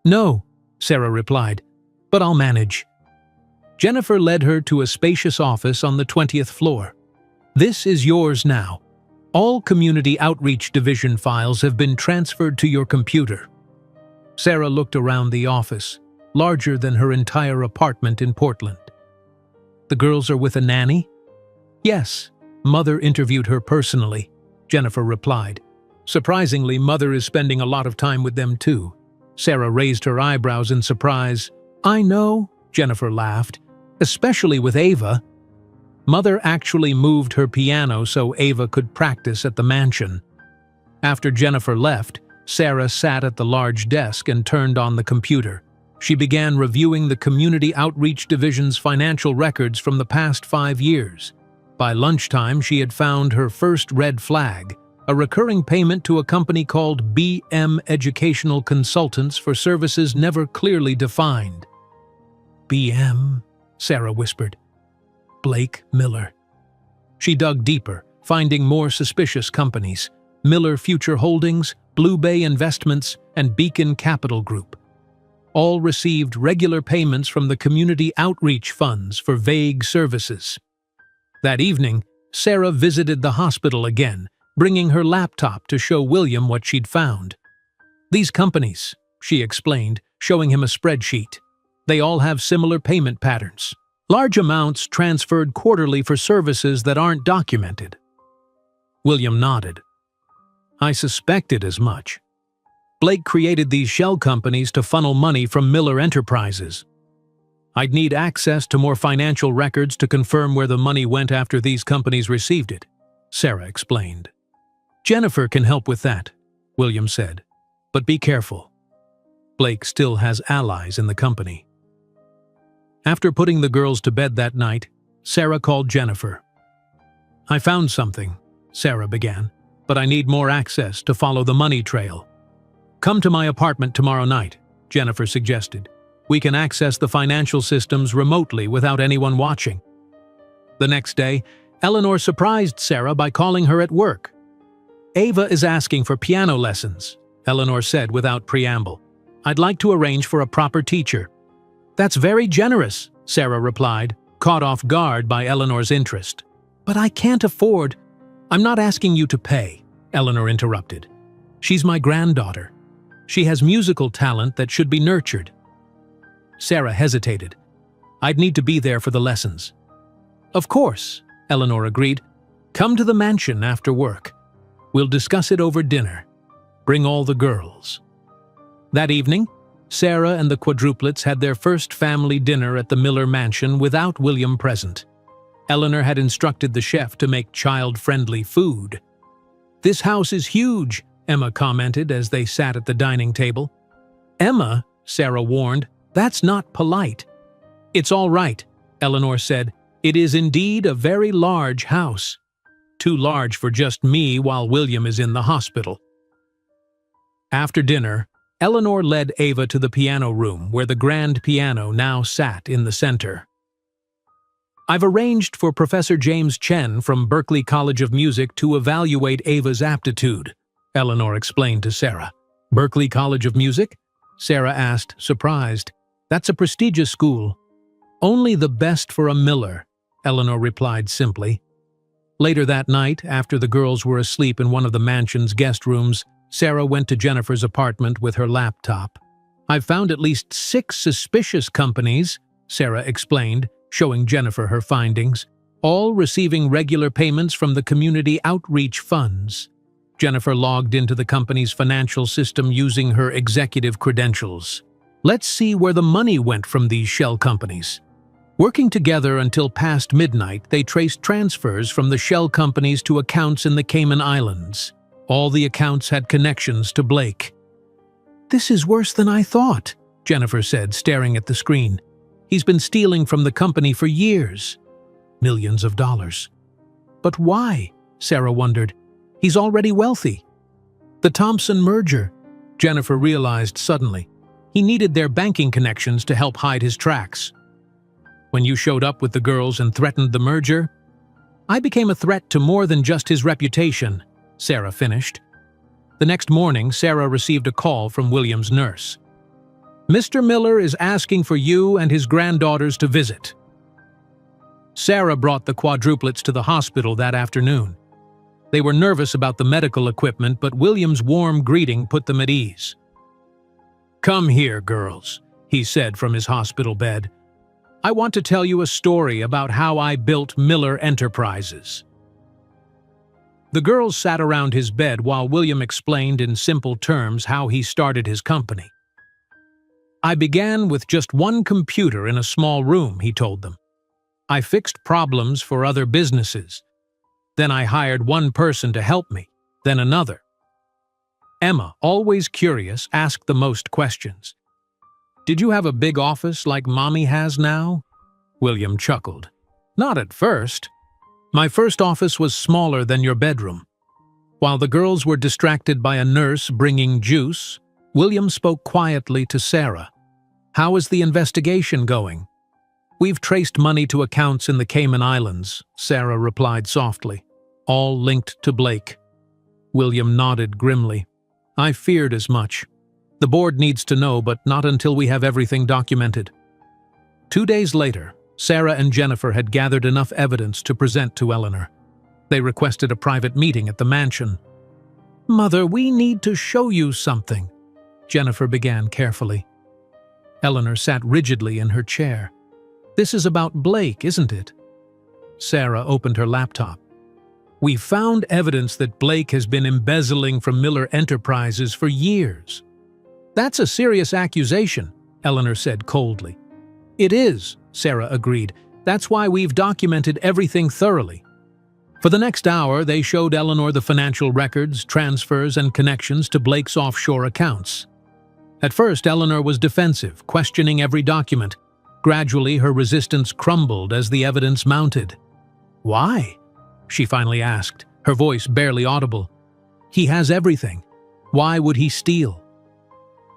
No," Sarah replied, "but I'll manage." Jennifer led her to a spacious office on the 20th floor. "This is yours now. All Community Outreach Division files have been transferred to your computer." Sarah looked around the office, larger than her entire apartment in Portland. "The girls are with a nanny?" "Yes, Mother interviewed her personally," Jennifer replied. "Surprisingly, Mother is spending a lot of time with them too." Sarah raised her eyebrows in surprise. "I know," Jennifer laughed, "especially with Ava." Mother actually moved her piano so Ava could practice at the mansion. After Jennifer left, Sarah sat at the large desk and turned on the computer. She began reviewing the Community Outreach Division's financial records from the past 5 years. By lunchtime, she had found her first red flag, a recurring payment to a company called BM Educational Consultants for services never clearly defined. "BM," Sarah whispered. "Blake Miller." She dug deeper, finding more suspicious companies: Miller Future Holdings, Blue Bay Investments, and Beacon Capital Group. All received regular payments from the community outreach funds for vague services. That evening, Sarah visited the hospital again, bringing her laptop to show William what she'd found. "These companies," she explained, showing him a spreadsheet. "They all have similar payment patterns. Large amounts transferred quarterly for services that aren't documented." William nodded. "I suspected as much. Blake created these shell companies to funnel money from Miller Enterprises. I'd need access to more financial records to confirm where the money went after these companies received it," Sarah explained. "Jennifer can help with that," William said. "But be careful. Blake still has allies in the company." After putting the girls to bed that night, Sarah called Jennifer. "I found something," Sarah began, "but I need more access to follow the money trail." "Come to my apartment tomorrow night," Jennifer suggested. "We can access the financial systems remotely without anyone watching." The next day, Eleanor surprised Sarah by calling her at work. "Ava is asking for piano lessons," Eleanor said without preamble. "I'd like to arrange for a proper teacher." "That's very generous," Sarah replied. caught off guard by Eleanor's interest. "But I can't afford—" "I'm not asking you to pay," Eleanor interrupted. "She's my granddaughter. She has musical talent that should be nurtured." Sarah hesitated. "I'd need to be there for the lessons." "Of course," Eleanor agreed. "Come to the mansion after work. We'll discuss it over dinner. Bring all the girls." That evening, Sarah and the Quadruplets had their first family dinner at the Miller mansion without William present. Eleanor had instructed the chef to make child-friendly food. "This house is huge," Emma commented as they sat at the dining table. "Emma," Sarah warned, "that's not polite." "It's all right," Eleanor said. "It is indeed a very large house. Too large for just me while William is in the hospital." After dinner, Eleanor led Ava to the piano room where the grand piano now sat in the center. "I've arranged for Professor James Chen from Berklee College of Music to evaluate Ava's aptitude," Eleanor explained to Sarah. "Berklee College of Music?" Sarah asked, surprised. "That's a prestigious school." "Only the best for a Miller," Eleanor replied simply. Later that night, after the girls were asleep in one of the mansion's guest rooms, Sarah went to Jennifer's apartment with her laptop. "I've found at least 6 suspicious companies," Sarah explained, showing Jennifer her findings, "all receiving regular payments from the community outreach funds." Jennifer logged into the company's financial system using her executive credentials. "Let's see where the money went from these shell companies." Working together until past midnight, they traced transfers from the shell companies to accounts in the Cayman Islands. All the accounts had connections to Blake. "This is worse than I thought," Jennifer said, staring at the screen. "He's been stealing from the company for years. Millions of dollars." "But why?" Sarah wondered. "He's already wealthy." "The Thompson merger," Jennifer realized suddenly. "He needed their banking connections to help hide his tracks. When you showed up with the girls and threatened the merger, I became a threat to more than just his reputation," Sarah finished. The next morning, Sarah received a call from William's nurse. "Mr. Miller is asking for you and his granddaughters to visit." Sarah brought the Quadruplets to the hospital that afternoon. They were nervous about the medical equipment, but William's warm greeting put them at ease. "Come here, girls," he said from his hospital bed. "I want to tell you a story about how I built Miller Enterprises." The girls sat around his bed while William explained in simple terms how he started his company. "I began with just one computer in a small room," he told them. "I fixed problems for other businesses. Then I hired one person to help me, then another." Emma, always curious, asked the most questions. "Did you have a big office like Mommy has now?" William chuckled. "Not at first. My first office was smaller than your bedroom." While the girls were distracted by a nurse bringing juice, William spoke quietly to Sarah. "How is the investigation going?" "We've traced money to accounts in the Cayman Islands," Sarah replied softly. "All linked to Blake." William nodded grimly. "I feared as much. The board needs to know, but not until we have everything documented." 2 days later, Sarah and Jennifer had gathered enough evidence to present to Eleanor. They requested a private meeting at the mansion. "Mother, we need to show you something," Jennifer began carefully. Eleanor sat rigidly in her chair. "This is about Blake, isn't it?" Sarah opened her laptop. "We found evidence that Blake has been embezzling from Miller Enterprises for years." "That's a serious accusation," Eleanor said coldly. "It is," Sarah agreed. "That's why we've documented everything thoroughly." For the next hour, they showed Eleanor the financial records, transfers, and connections to Blake's offshore accounts. At first, Eleanor was defensive, questioning every document. Gradually, her resistance crumbled as the evidence mounted. "Why?" she finally asked, her voice barely audible. "He has everything. Why would he steal?"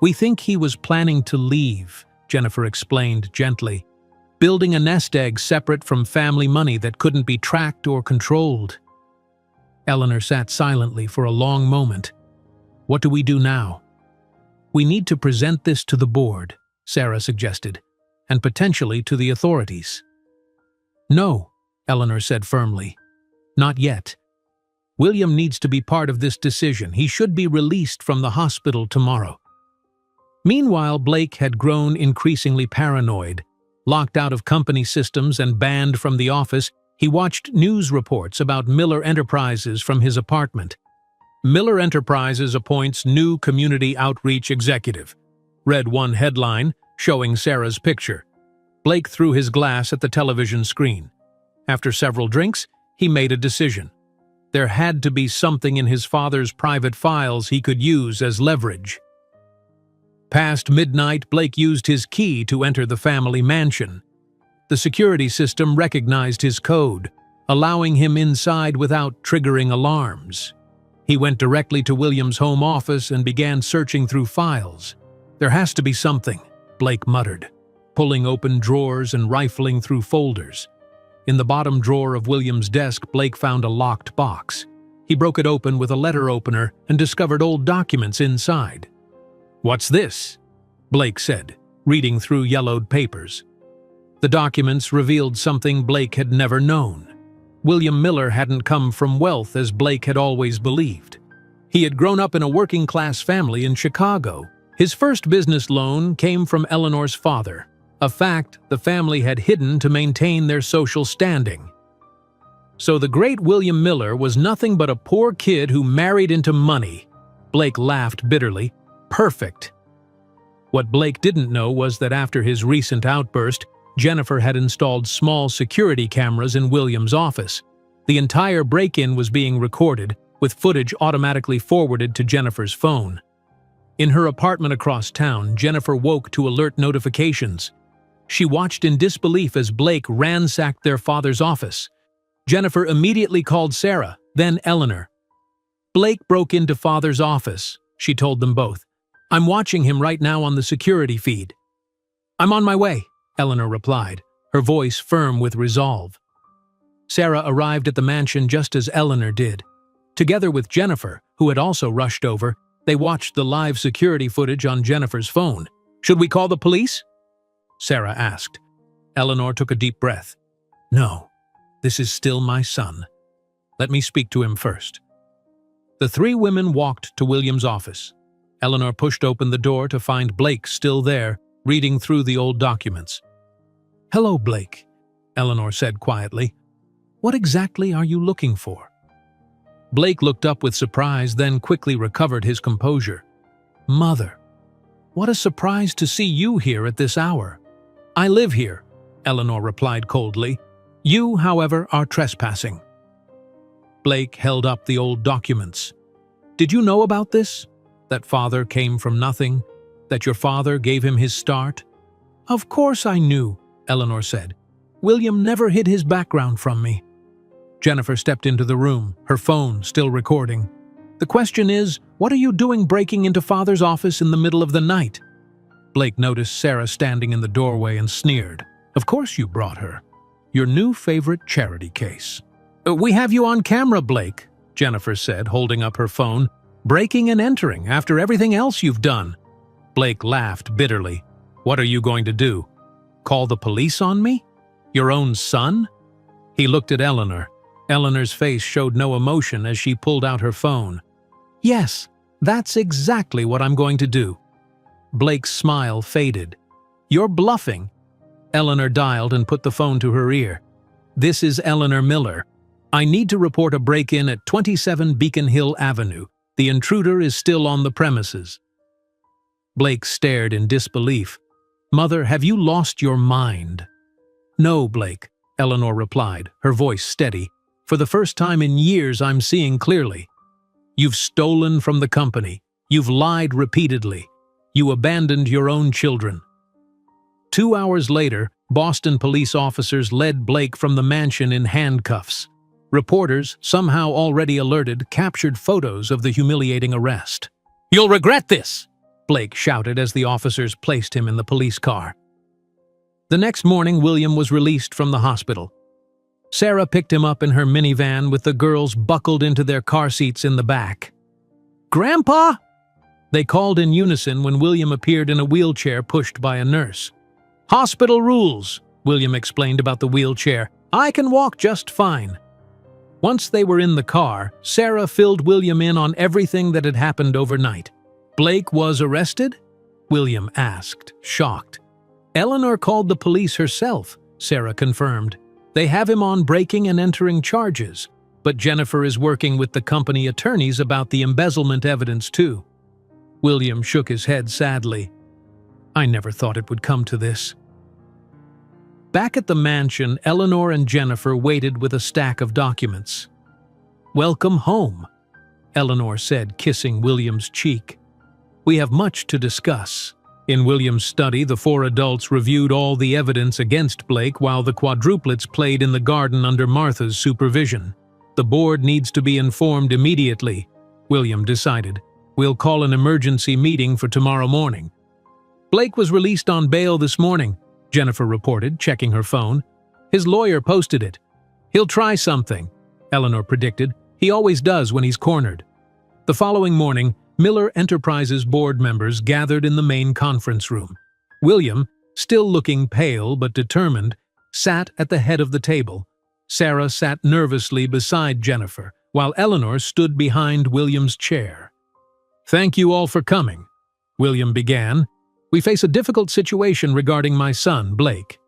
"We think he was planning to leave," Jennifer explained gently, "building a nest egg separate from family money that couldn't be tracked or controlled." Eleanor sat silently for a long moment. "What do we do now?" "We need to present this to the board," Sarah suggested, "and potentially to the authorities." No, Eleanor said firmly. Not yet. William needs to be part of this decision. He should be released from the hospital tomorrow. Meanwhile, Blake had grown increasingly paranoid. Locked out of company systems and banned from the office, he watched news reports about Miller Enterprises from his apartment. Miller Enterprises appoints new community outreach executive. Read one headline, showing Sarah's picture. Blake threw his glass at the television screen. After several drinks, he made a decision. There had to be something in his father's private files he could use as leverage. Past midnight, Blake used his key to enter the family mansion. The security system recognized his code, allowing him inside without triggering alarms. He went directly to William's home office and began searching through files. There has to be something, Blake muttered, pulling open drawers and rifling through folders. In the bottom drawer of William's desk, Blake found a locked box. He broke it open with a letter opener and discovered old documents inside. "What's this?" Blake said, reading through yellowed papers. The documents revealed something Blake had never known. William Miller hadn't come from wealth as Blake had always believed. He had grown up in a working-class family in Chicago. His first business loan came from Eleanor's father, a fact the family had hidden to maintain their social standing. So the great William Miller was nothing but a poor kid who married into money. Blake laughed bitterly. Perfect. What Blake didn't know was that after his recent outburst, Jennifer had installed small security cameras in William's office. The entire break-in was being recorded, with footage automatically forwarded to Jennifer's phone. In her apartment across town, Jennifer woke to alert notifications. She watched in disbelief as Blake ransacked their father's office. Jennifer immediately called Sarah, then Eleanor. Blake broke into father's office, she told them both. "I'm watching him right now on the security feed." "I'm on my way," Eleanor replied, her voice firm with resolve. Sarah arrived at the mansion just as Eleanor did. Together with Jennifer, who had also rushed over, they watched the live security footage on Jennifer's phone. "Should we call the police?" Sarah asked. Eleanor took a deep breath. "No, this is still my son. Let me speak to him first." The three women walked to William's office. Eleanor pushed open the door to find Blake still there, reading through the old documents. "Hello, Blake," Eleanor said quietly. "What exactly are you looking for?" Blake looked up with surprise, then quickly recovered his composure. "Mother, what a surprise to see you here at this hour." "I live here," Eleanor replied coldly. "You, however, are trespassing." Blake held up the old documents. "Did you know about this? That father came from nothing? That your father gave him his start?" "Of course I knew," Eleanor said. "William never hid his background from me." Jennifer stepped into the room, her phone still recording. "The question is, what are you doing breaking into father's office in the middle of the night?" Blake noticed Sarah standing in the doorway and sneered. "Of course you brought her. Your new favorite charity case." "We have you on camera, Blake," Jennifer said, holding up her phone. "Breaking and entering after everything else you've done." Blake laughed bitterly. "What are you going to do? Call the police on me? Your own son?" He looked at Eleanor. Eleanor's face showed no emotion as she pulled out her phone. "Yes, that's exactly what I'm going to do." Blake's smile faded. "You're bluffing." Eleanor dialed and put the phone to her ear. "This is Eleanor Miller. I need to report a break-in at 27 Beacon Hill Avenue. The intruder is still on the premises." Blake stared in disbelief. "Mother, have you lost your mind?" "No, Blake," Eleanor replied, her voice steady. "For the first time in years, I'm seeing clearly. You've stolen from the company. You've lied repeatedly. You abandoned your own children." 2 hours later, Boston police officers led Blake from the mansion in handcuffs. Reporters, somehow already alerted, captured photos of the humiliating arrest. "You'll regret this!" Blake shouted as the officers placed him in the police car. The next morning, William was released from the hospital. Sarah picked him up in her minivan with the girls buckled into their car seats in the back. "Grandpa!" They called in unison when William appeared in a wheelchair pushed by a nurse. "Hospital rules," William explained about the wheelchair. I can walk just fine." Once they were in the car, Sarah filled William in on everything that had happened overnight. "Blake was arrested?" William asked, shocked. "Eleanor called the police herself," Sarah confirmed. "They have him on breaking and entering charges, but Jennifer is working with the company attorneys about the embezzlement evidence too." William shook his head sadly. "I never thought it would come to this." Back at the mansion, Eleanor and Jennifer waited with a stack of documents. "Welcome home," Eleanor said, kissing William's cheek. "We have much to discuss." In William's study, the four adults reviewed all the evidence against Blake while the quadruplets played in the garden under Martha's supervision. "The board needs to be informed immediately," William decided. "We'll call an emergency meeting for tomorrow morning." "Blake was released on bail this morning," Jennifer reported, checking her phone. "His lawyer posted it." "He'll try something," Eleanor predicted. "He always does when he's cornered." The following morning, Miller Enterprises board members gathered in the main conference room. William, still looking pale but determined, sat at the head of the table. Sarah sat nervously beside Jennifer, while Eleanor stood behind William's chair. "Thank you all for coming," William began. "We face a difficult situation regarding my son, Blake."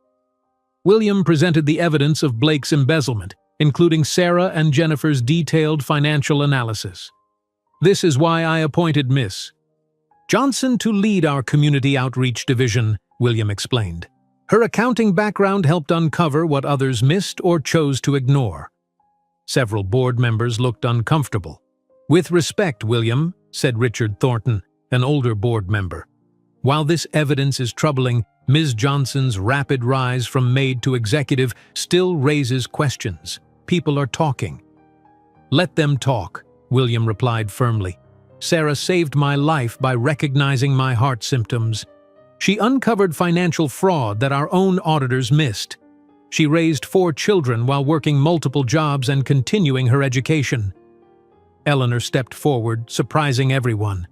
William presented the evidence of Blake's embezzlement, including Sarah and Jennifer's detailed financial analysis. "This is why I appointed Miss Johnson to lead our community outreach division," William explained. "Her accounting background helped uncover what others missed or chose to ignore." Several board members looked uncomfortable. "With respect, William," said Richard Thornton, an older board member. "While this evidence is troubling, Ms. Johnson's rapid rise from maid to executive still raises questions. People are talking." "Let them talk," William replied firmly. "Sarah saved my life by recognizing my heart symptoms. She uncovered financial fraud that our own auditors missed. She raised 4 children while working multiple jobs and continuing her education." Eleanor stepped forward, surprising everyone.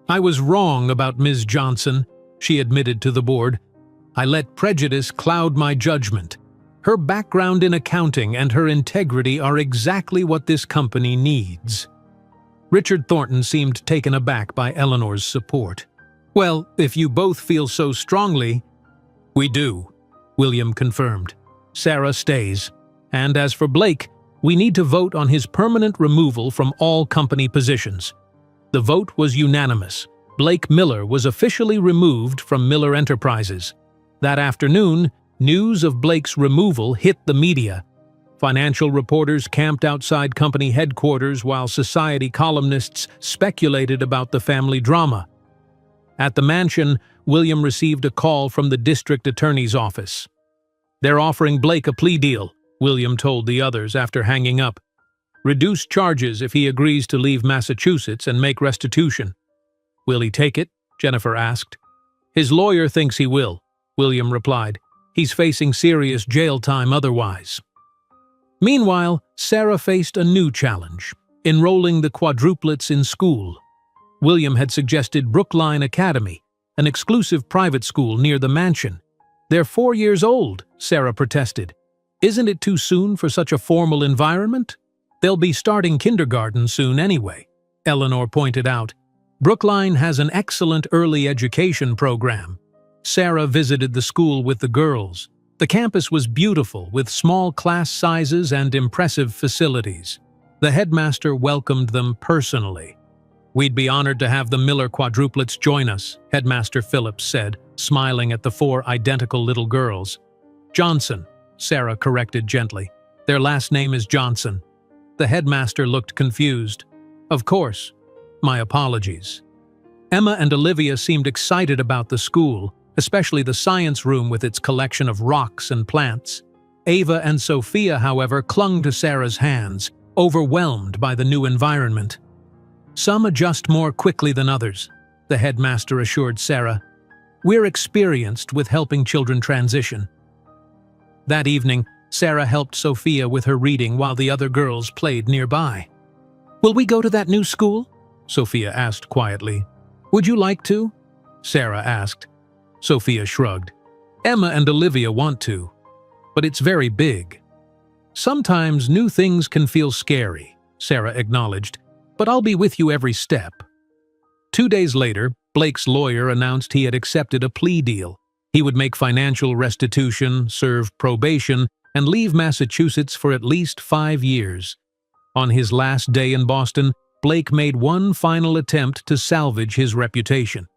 "I was wrong about Ms. Johnson," she admitted to the board. "I let prejudice cloud my judgment. Her background in accounting and her integrity are exactly what this company needs." Richard Thornton seemed taken aback by Eleanor's support. "Well, if you both feel so strongly—" "We do," William confirmed. "Sarah stays. And as for Blake, we need to vote on his permanent removal from all company positions." The vote was unanimous. Blake Miller was officially removed from Miller Enterprises. That afternoon, news of Blake's removal hit the media. Financial reporters camped outside company headquarters while society columnists speculated about the family drama. At the mansion, William received a call from the district attorney's office. "They're offering Blake a plea deal," William told the others after hanging up. "Reduced charges if he agrees to leave Massachusetts and make restitution." "Will he take it?" Jennifer asked. "His lawyer thinks he will," William replied. "He's facing serious jail time otherwise." Meanwhile, Sarah faced a new challenge: enrolling the quadruplets in school. William had suggested Brookline Academy, an exclusive private school near the mansion. "They're 4 years old," Sarah protested. "Isn't it too soon for such a formal environment? They'll be starting kindergarten soon anyway," Eleanor pointed out. "Brookline has an excellent early education program." Sarah visited the school with the girls. The campus was beautiful, with small class sizes and impressive facilities. The headmaster welcomed them personally. "We'd be honored to have the Miller quadruplets join us," Headmaster Phillips said, smiling at the 4 identical little girls. "Johnson," Sarah corrected gently. "Their last name is Johnson." The headmaster looked confused. "Of course. My apologies." Emma and Olivia seemed excited about the school, especially the science room with its collection of rocks and plants. Ava and Sophia, however, clung to Sarah's hands, overwhelmed by the new environment. "Some adjust more quickly than others," the headmaster assured Sarah. "We're experienced with helping children transition." That evening, Sarah helped Sophia with her reading while the other girls played nearby. "Will we go to that new school?" Sophia asked quietly. "Would you like to?" Sarah asked. Sophia shrugged. "Emma and Olivia want to, but it's very big." Sometimes new things can feel scary, Sarah acknowledged, but I'll be with you every step. 2 days later, Blake's lawyer announced he had accepted a plea deal. He would make financial restitution, serve probation, and leave Massachusetts for at least 5 years. On his last day in Boston, Blake made one final attempt to salvage his reputation.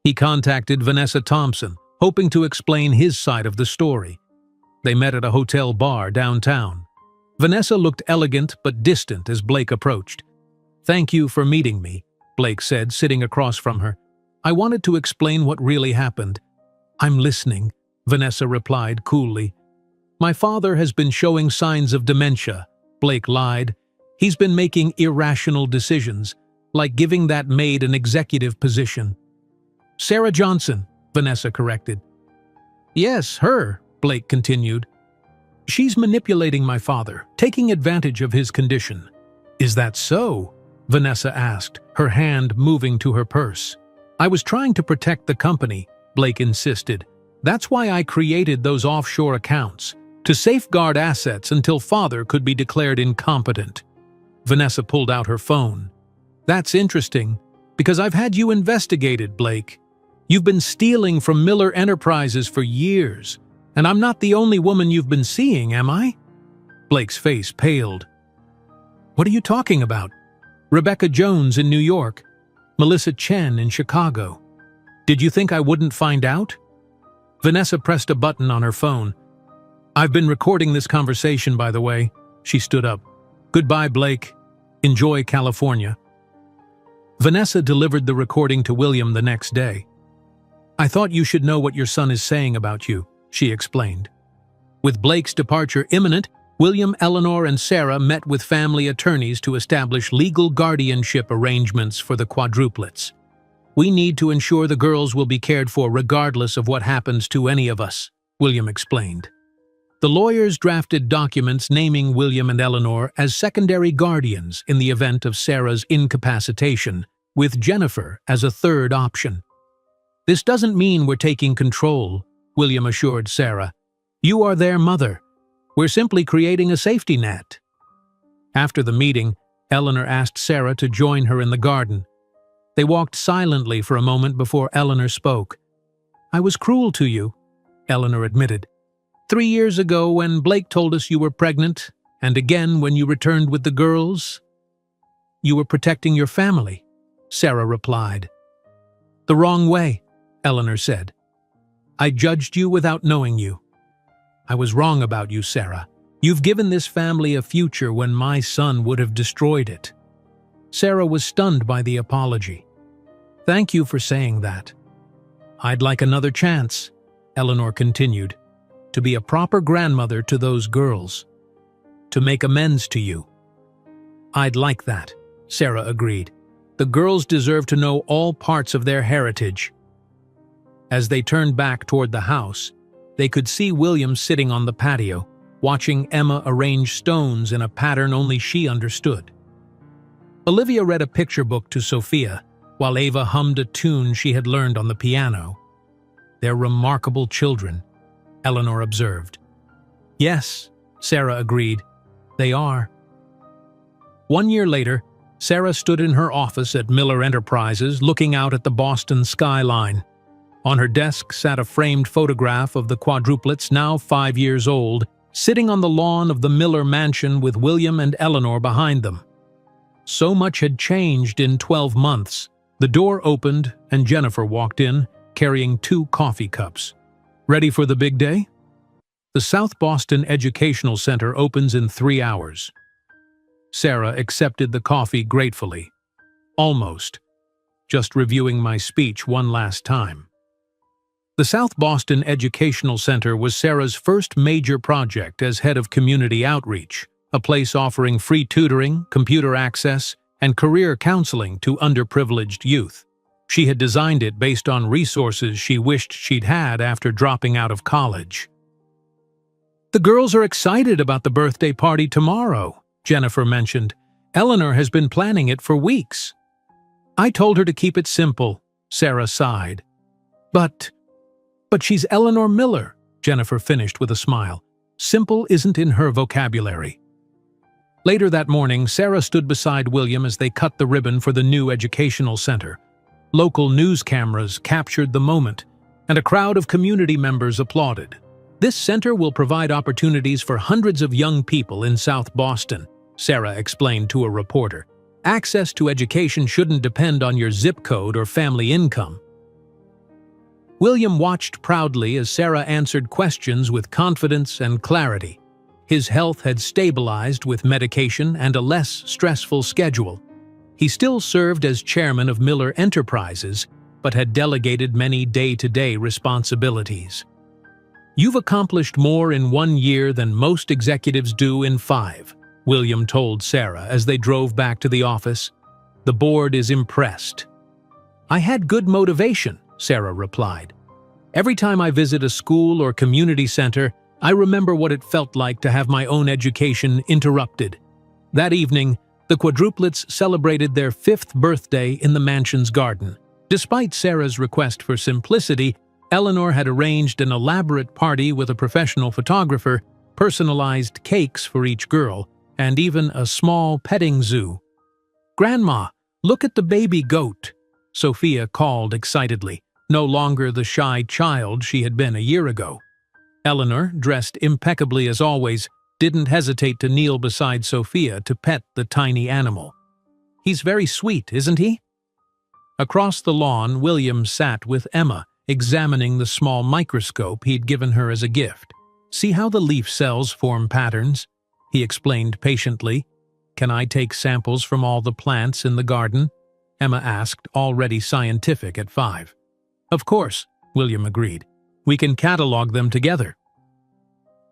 He contacted Vanessa Thompson, hoping to explain his side of the story. They met at a hotel bar downtown. Vanessa looked elegant but distant as Blake approached. "Thank you for meeting me," Blake said, sitting across from her. "I wanted to explain what really happened." "I'm listening," Vanessa replied coolly. "My father has been showing signs of dementia," Blake lied. "He's been making irrational decisions, like giving that maid an executive position." "Sarah Johnson," Vanessa corrected. "Yes, her," Blake continued. "She's manipulating my father, taking advantage of his condition." "Is that so?" Vanessa asked, her hand moving to her purse. "I was trying to protect the company," Blake insisted. "That's why I created those offshore accounts, to safeguard assets until father could be declared incompetent." Vanessa pulled out her phone. "That's interesting, because I've had you investigated, Blake. You've been stealing from Miller Enterprises for years, and I'm not the only woman you've been seeing, am I?" Blake's face paled. "What are you talking about? Rebecca Jones in New York, Melissa Chen in Chicago. Did you think I wouldn't find out?" Vanessa pressed a button on her phone. "I've been recording this conversation, by the way." She stood up. "Goodbye, Blake. Enjoy California." Vanessa delivered the recording to William the next day. "I thought you should know what your son is saying about you," she explained. With Blake's departure imminent, William, Eleanor, and Sarah met with family attorneys to establish legal guardianship arrangements for the Quadruplets. "We need to ensure the girls will be cared for regardless of what happens to any of us," William explained. The lawyers drafted documents naming William and Eleanor as secondary guardians in the event of Sarah's incapacitation, with Jennifer as a third option. "This doesn't mean we're taking control," William assured Sarah. "You are their mother. We're simply creating a safety net." After the meeting, Eleanor asked Sarah to join her in the garden. They walked silently for a moment before Eleanor spoke. "I was cruel to you," Eleanor admitted. 3 years ago when Blake told us you were pregnant, and again when you returned with the girls." "You were protecting your family," Sarah replied. "The wrong way," Eleanor said. "I judged you without knowing you. I was wrong about you, Sarah. You've given this family a future when my son would have destroyed it." Sarah was stunned by the apology. "Thank you for saying that. I'd like another chance," Eleanor continued, "to be a proper grandmother to those girls, to make amends to you." "I'd like that," Sarah agreed. "The girls deserve to know all parts of their heritage." As they turned back toward the house, they could see William sitting on the patio, watching Emma arrange stones in a pattern only she understood. Olivia read a picture book to Sophia, while Ava hummed a tune she had learned on the piano. "They're remarkable children," Eleanor observed. "Yes," Sarah agreed, "they are." 1 year later, Sarah stood in her office at Miller Enterprises looking out at the Boston skyline. On her desk sat a framed photograph of the Quadruplets, now 5 years old, sitting on the lawn of the Miller mansion with William and Eleanor behind them. So much had changed in 12 months. The door opened and Jennifer walked in, carrying 2 coffee cups. "Ready for the big day?" The South Boston Educational Center opens in 3 hours. Sarah accepted the coffee gratefully. "Almost. Just reviewing my speech one last time." The South Boston Educational Center was Sarah's first major project as head of community outreach, a place offering free tutoring, computer access, and career counseling to underprivileged youth. She had designed it based on resources she wished she'd had after dropping out of college. "The girls are excited about the birthday party tomorrow," Jennifer mentioned. "Eleanor has been planning it for weeks." "I told her to keep it simple," Sarah sighed. But she's Eleanor Miller," Jennifer finished with a smile. Simple isn't in her vocabulary. Later that morning, Sarah stood beside William as they cut the ribbon for the new educational center. Local news cameras captured the moment, and a crowd of community members applauded. This center will provide opportunities for hundreds of young people in South Boston, Sarah explained to a reporter. Access to education shouldn't depend on your zip code or family income. William watched proudly as Sarah answered questions with confidence and clarity. His health had stabilized with medication and a less stressful schedule. He still served as chairman of Miller Enterprises, but had delegated many day-to-day responsibilities. "You've accomplished more in 1 year than most executives do in 5, William told Sarah as they drove back to the office. "The board is impressed." "I had good motivation," Sarah replied. "Every time I visit a school or community center, I remember what it felt like to have my own education interrupted." That evening, the Quadruplets celebrated their 5th birthday in the mansion's garden. Despite Sarah's request for simplicity, Eleanor had arranged an elaborate party with a professional photographer, personalized cakes for each girl, and even a small petting zoo. "Grandma, look at the baby goat," Sophia called excitedly, no longer the shy child she had been a year ago. Eleanor, dressed impeccably as always, didn't hesitate to kneel beside Sophia to pet the tiny animal. "He's very sweet, isn't he?" Across the lawn, William sat with Emma, examining the small microscope he'd given her as a gift. "See how the leaf cells form patterns?" he explained patiently. "Can I take samples from all the plants in the garden?" Emma asked, already scientific at 5. "Of course," William agreed. "We can catalog them together."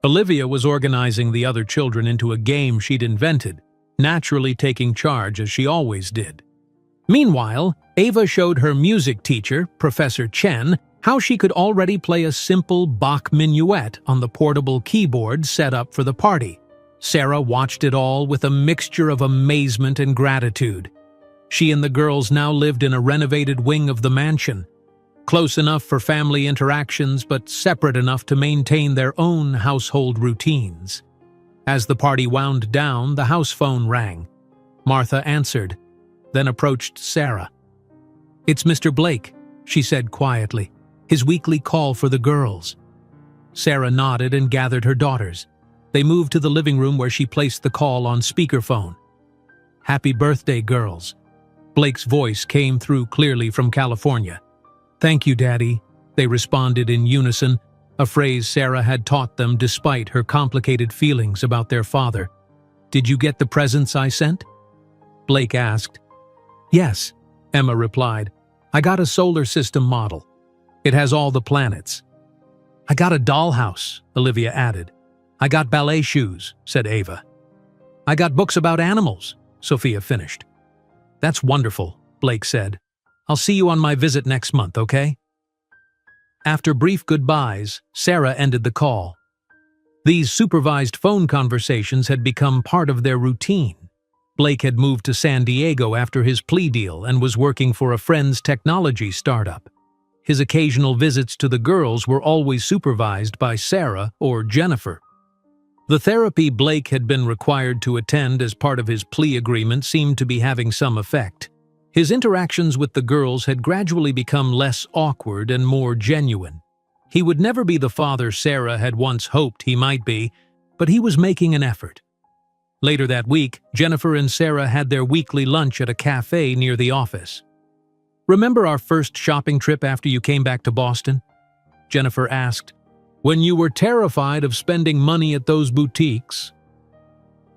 Olivia was organizing the other children into a game she'd invented, naturally taking charge as she always did. Meanwhile, Ava showed her music teacher, Professor Chen, how she could already play a simple Bach minuet on the portable keyboard set up for the party. Sarah watched it all with a mixture of amazement and gratitude. She and the girls now lived in a renovated wing of the mansion, close enough for family interactions but separate enough to maintain their own household routines. As the party wound down, the house phone rang. Martha answered, then approached Sarah. "It's Mr. Blake," she said quietly, "his weekly call for the girls." Sarah nodded and gathered her daughters. They moved to the living room where she placed the call on speakerphone. "Happy birthday, girls." Blake's voice came through clearly from California. "Thank you, Daddy," they responded in unison, a phrase Sarah had taught them despite her complicated feelings about their father. "Did you get the presents I sent?" Blake asked. "Yes," Emma replied. "I got a solar system model. It has all the planets." "I got a dollhouse," Olivia added. "I got ballet shoes," said Ava. "I got books about animals," Sophia finished. "That's wonderful," Blake said. "I'll see you on my visit next month, okay?" After brief goodbyes, Sarah ended the call. These supervised phone conversations had become part of their routine. Blake had moved to San Diego after his plea deal and was working for a friend's technology startup. His occasional visits to the girls were always supervised by Sarah or Jennifer. The therapy Blake had been required to attend as part of his plea agreement seemed to be having some effect. His interactions with the girls had gradually become less awkward and more genuine. He would never be the father Sarah had once hoped he might be, but he was making an effort. Later that week, Jennifer and Sarah had their weekly lunch at a cafe near the office. "Remember our first shopping trip after you came back to Boston?" Jennifer asked. "When you were terrified of spending money at those boutiques?"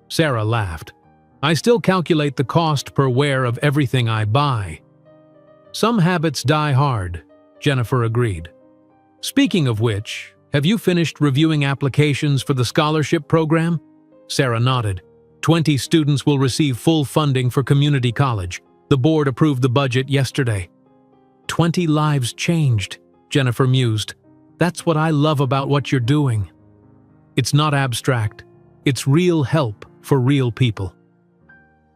Sarah laughed. "I still calculate the cost per wear of everything I buy." "Some habits die hard," Jennifer agreed. "Speaking of which, have you finished reviewing applications for the scholarship program?" Sarah nodded. 20 students will receive full funding for community college. The board approved the budget yesterday. 20 lives changed, Jennifer mused. "That's what I love about what you're doing. It's not abstract. It's real help for real people."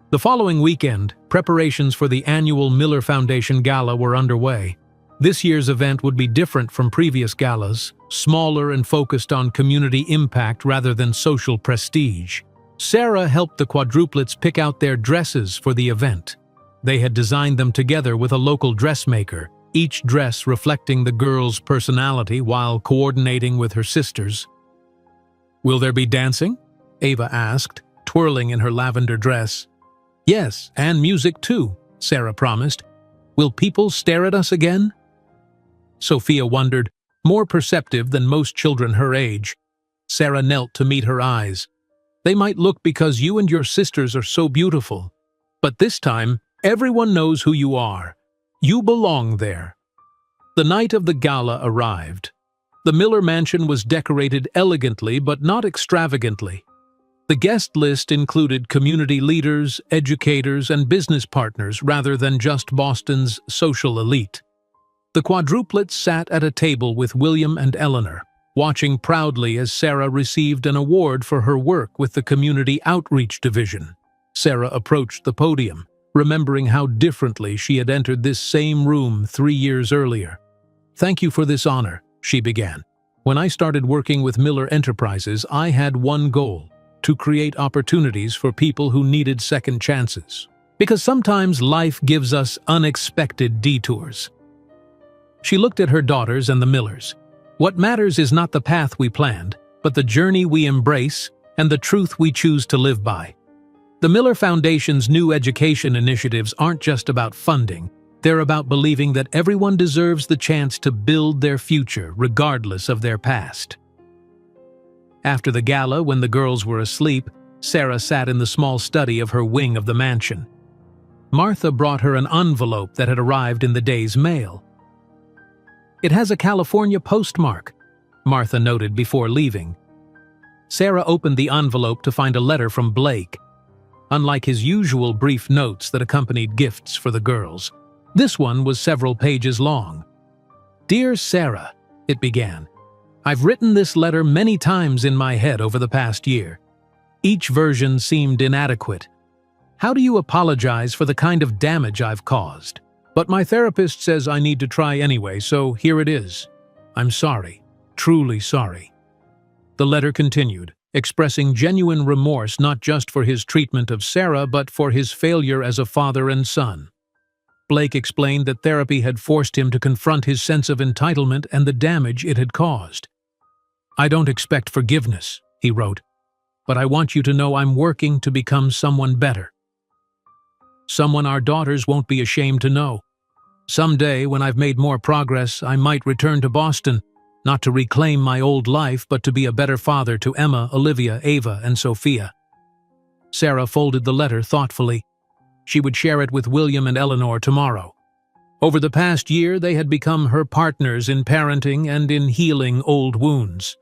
The following weekend, preparations for the annual Miller Foundation Gala were underway. This year's event would be different from previous galas, smaller and focused on community impact rather than social prestige. Sarah helped the quadruplets pick out their dresses for the event. They had designed them together with a local dressmaker, each dress reflecting the girl's personality while coordinating with her sisters. "Will there be dancing?" Ava asked, twirling in her lavender dress. "Yes, and music too," Sarah promised. "Will people stare at us again?" Sophia wondered, more perceptive than most children her age. Sarah knelt to meet her eyes. "They might look because you and your sisters are so beautiful. But this time, everyone knows who you are. You belong there." The night of the gala arrived. The Miller mansion was decorated elegantly but not extravagantly. The guest list included community leaders, educators, and business partners rather than just Boston's social elite. The quadruplets sat at a table with William and Eleanor, watching proudly as Sarah received an award for her work with the Community Outreach Division. Sarah approached the podium, remembering how differently she had entered this same room 3 years earlier. "Thank you for this honor," she began. "When I started working with Miller Enterprises, I had one goal: to create opportunities for people who needed second chances. Because sometimes life gives us unexpected detours." She looked at her daughters and the Millers. "What matters is not the path we planned, but the journey we embrace and the truth we choose to live by." The Miller Foundation's new education initiatives aren't just about funding. They're about believing that everyone deserves the chance to build their future regardless of their past. After the gala, when the girls were asleep, Sarah sat in the small study of her wing of the mansion. Martha brought her an envelope that had arrived in the day's mail. "It has a California postmark," Martha noted before leaving. Sarah opened the envelope to find a letter from Blake. Unlike his usual brief notes that accompanied gifts for the girls, this one was several pages long. "Dear Sarah," it began, "I've written this letter many times in my head over the past year. Each version seemed inadequate. How do you apologize for the kind of damage I've caused? But my therapist says I need to try anyway, so here it is. I'm sorry, truly sorry." The letter continued, expressing genuine remorse not just for his treatment of Sarah but for his failure as a father and son. Blake explained that therapy had forced him to confront his sense of entitlement and the damage it had caused. "I don't expect forgiveness," he wrote, "but I want you to know I'm working to become someone better. Someone our daughters won't be ashamed to know. Someday, when I've made more progress, I might return to Boston, not to reclaim my old life, but to be a better father to Emma, Olivia, Ava, and Sophia." Sarah folded the letter thoughtfully. She would share it with William and Eleanor tomorrow. Over the past year, they had become her partners in parenting and in healing old wounds.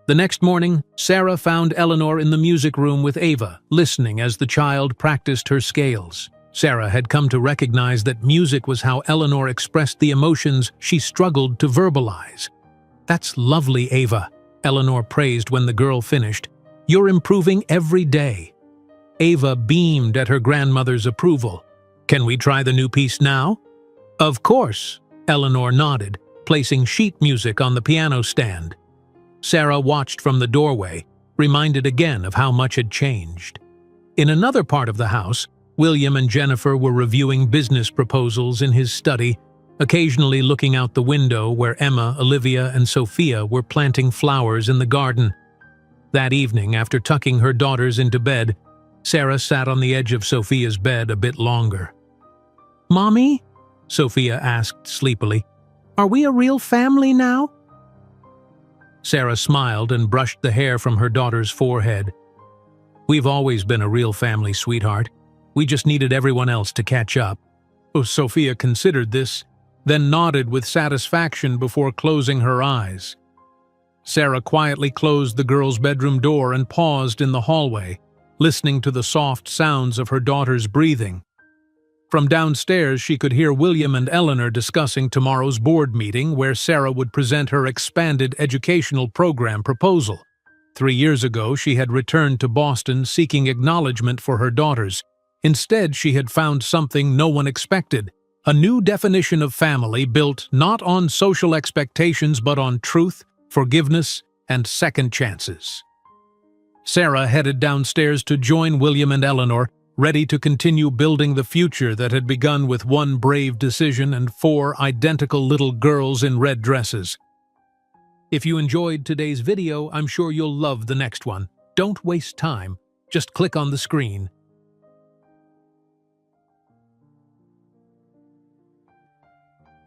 The next morning, Sarah found Eleanor in the music room with Ava, listening as the child practiced her scales. Sarah had come to recognize that music was how Eleanor expressed the emotions she struggled to verbalize. "That's lovely, Ava," Eleanor praised when the girl finished. "You're improving every day." Ava beamed at her grandmother's approval. "Can we try the new piece now?" "Of course," Eleanor nodded, placing sheet music on the piano stand. Sarah watched from the doorway, reminded again of how much had changed. In another part of the house, William and Jennifer were reviewing business proposals in his study, occasionally looking out the window where Emma, Olivia, and Sophia were planting flowers in the garden. That evening, after tucking her daughters into bed, Sarah sat on the edge of Sophia's bed a bit longer. "Mommy?" Sophia asked sleepily. "Are we a real family now?" Sarah smiled and brushed the hair from her daughter's forehead. "We've always been a real family, sweetheart. We just needed everyone else to catch up." Sophia considered this, then nodded with satisfaction before closing her eyes. Sarah quietly closed the girls' bedroom door and paused in the hallway, listening to the soft sounds of her daughter's breathing. From downstairs, she could hear William and Eleanor discussing tomorrow's board meeting where Sarah would present her expanded educational program proposal. 3 years ago, she had returned to Boston seeking acknowledgement for her daughters. Instead, she had found something no one expected: A new definition of family built not on social expectations but on truth, forgiveness, and second chances. Sarah headed downstairs to join William and Eleanor, ready to continue building the future that had begun with one brave decision and 4 identical little girls in red dresses. If you enjoyed today's video, I'm sure you'll love the next one. Don't waste time. Just click on the screen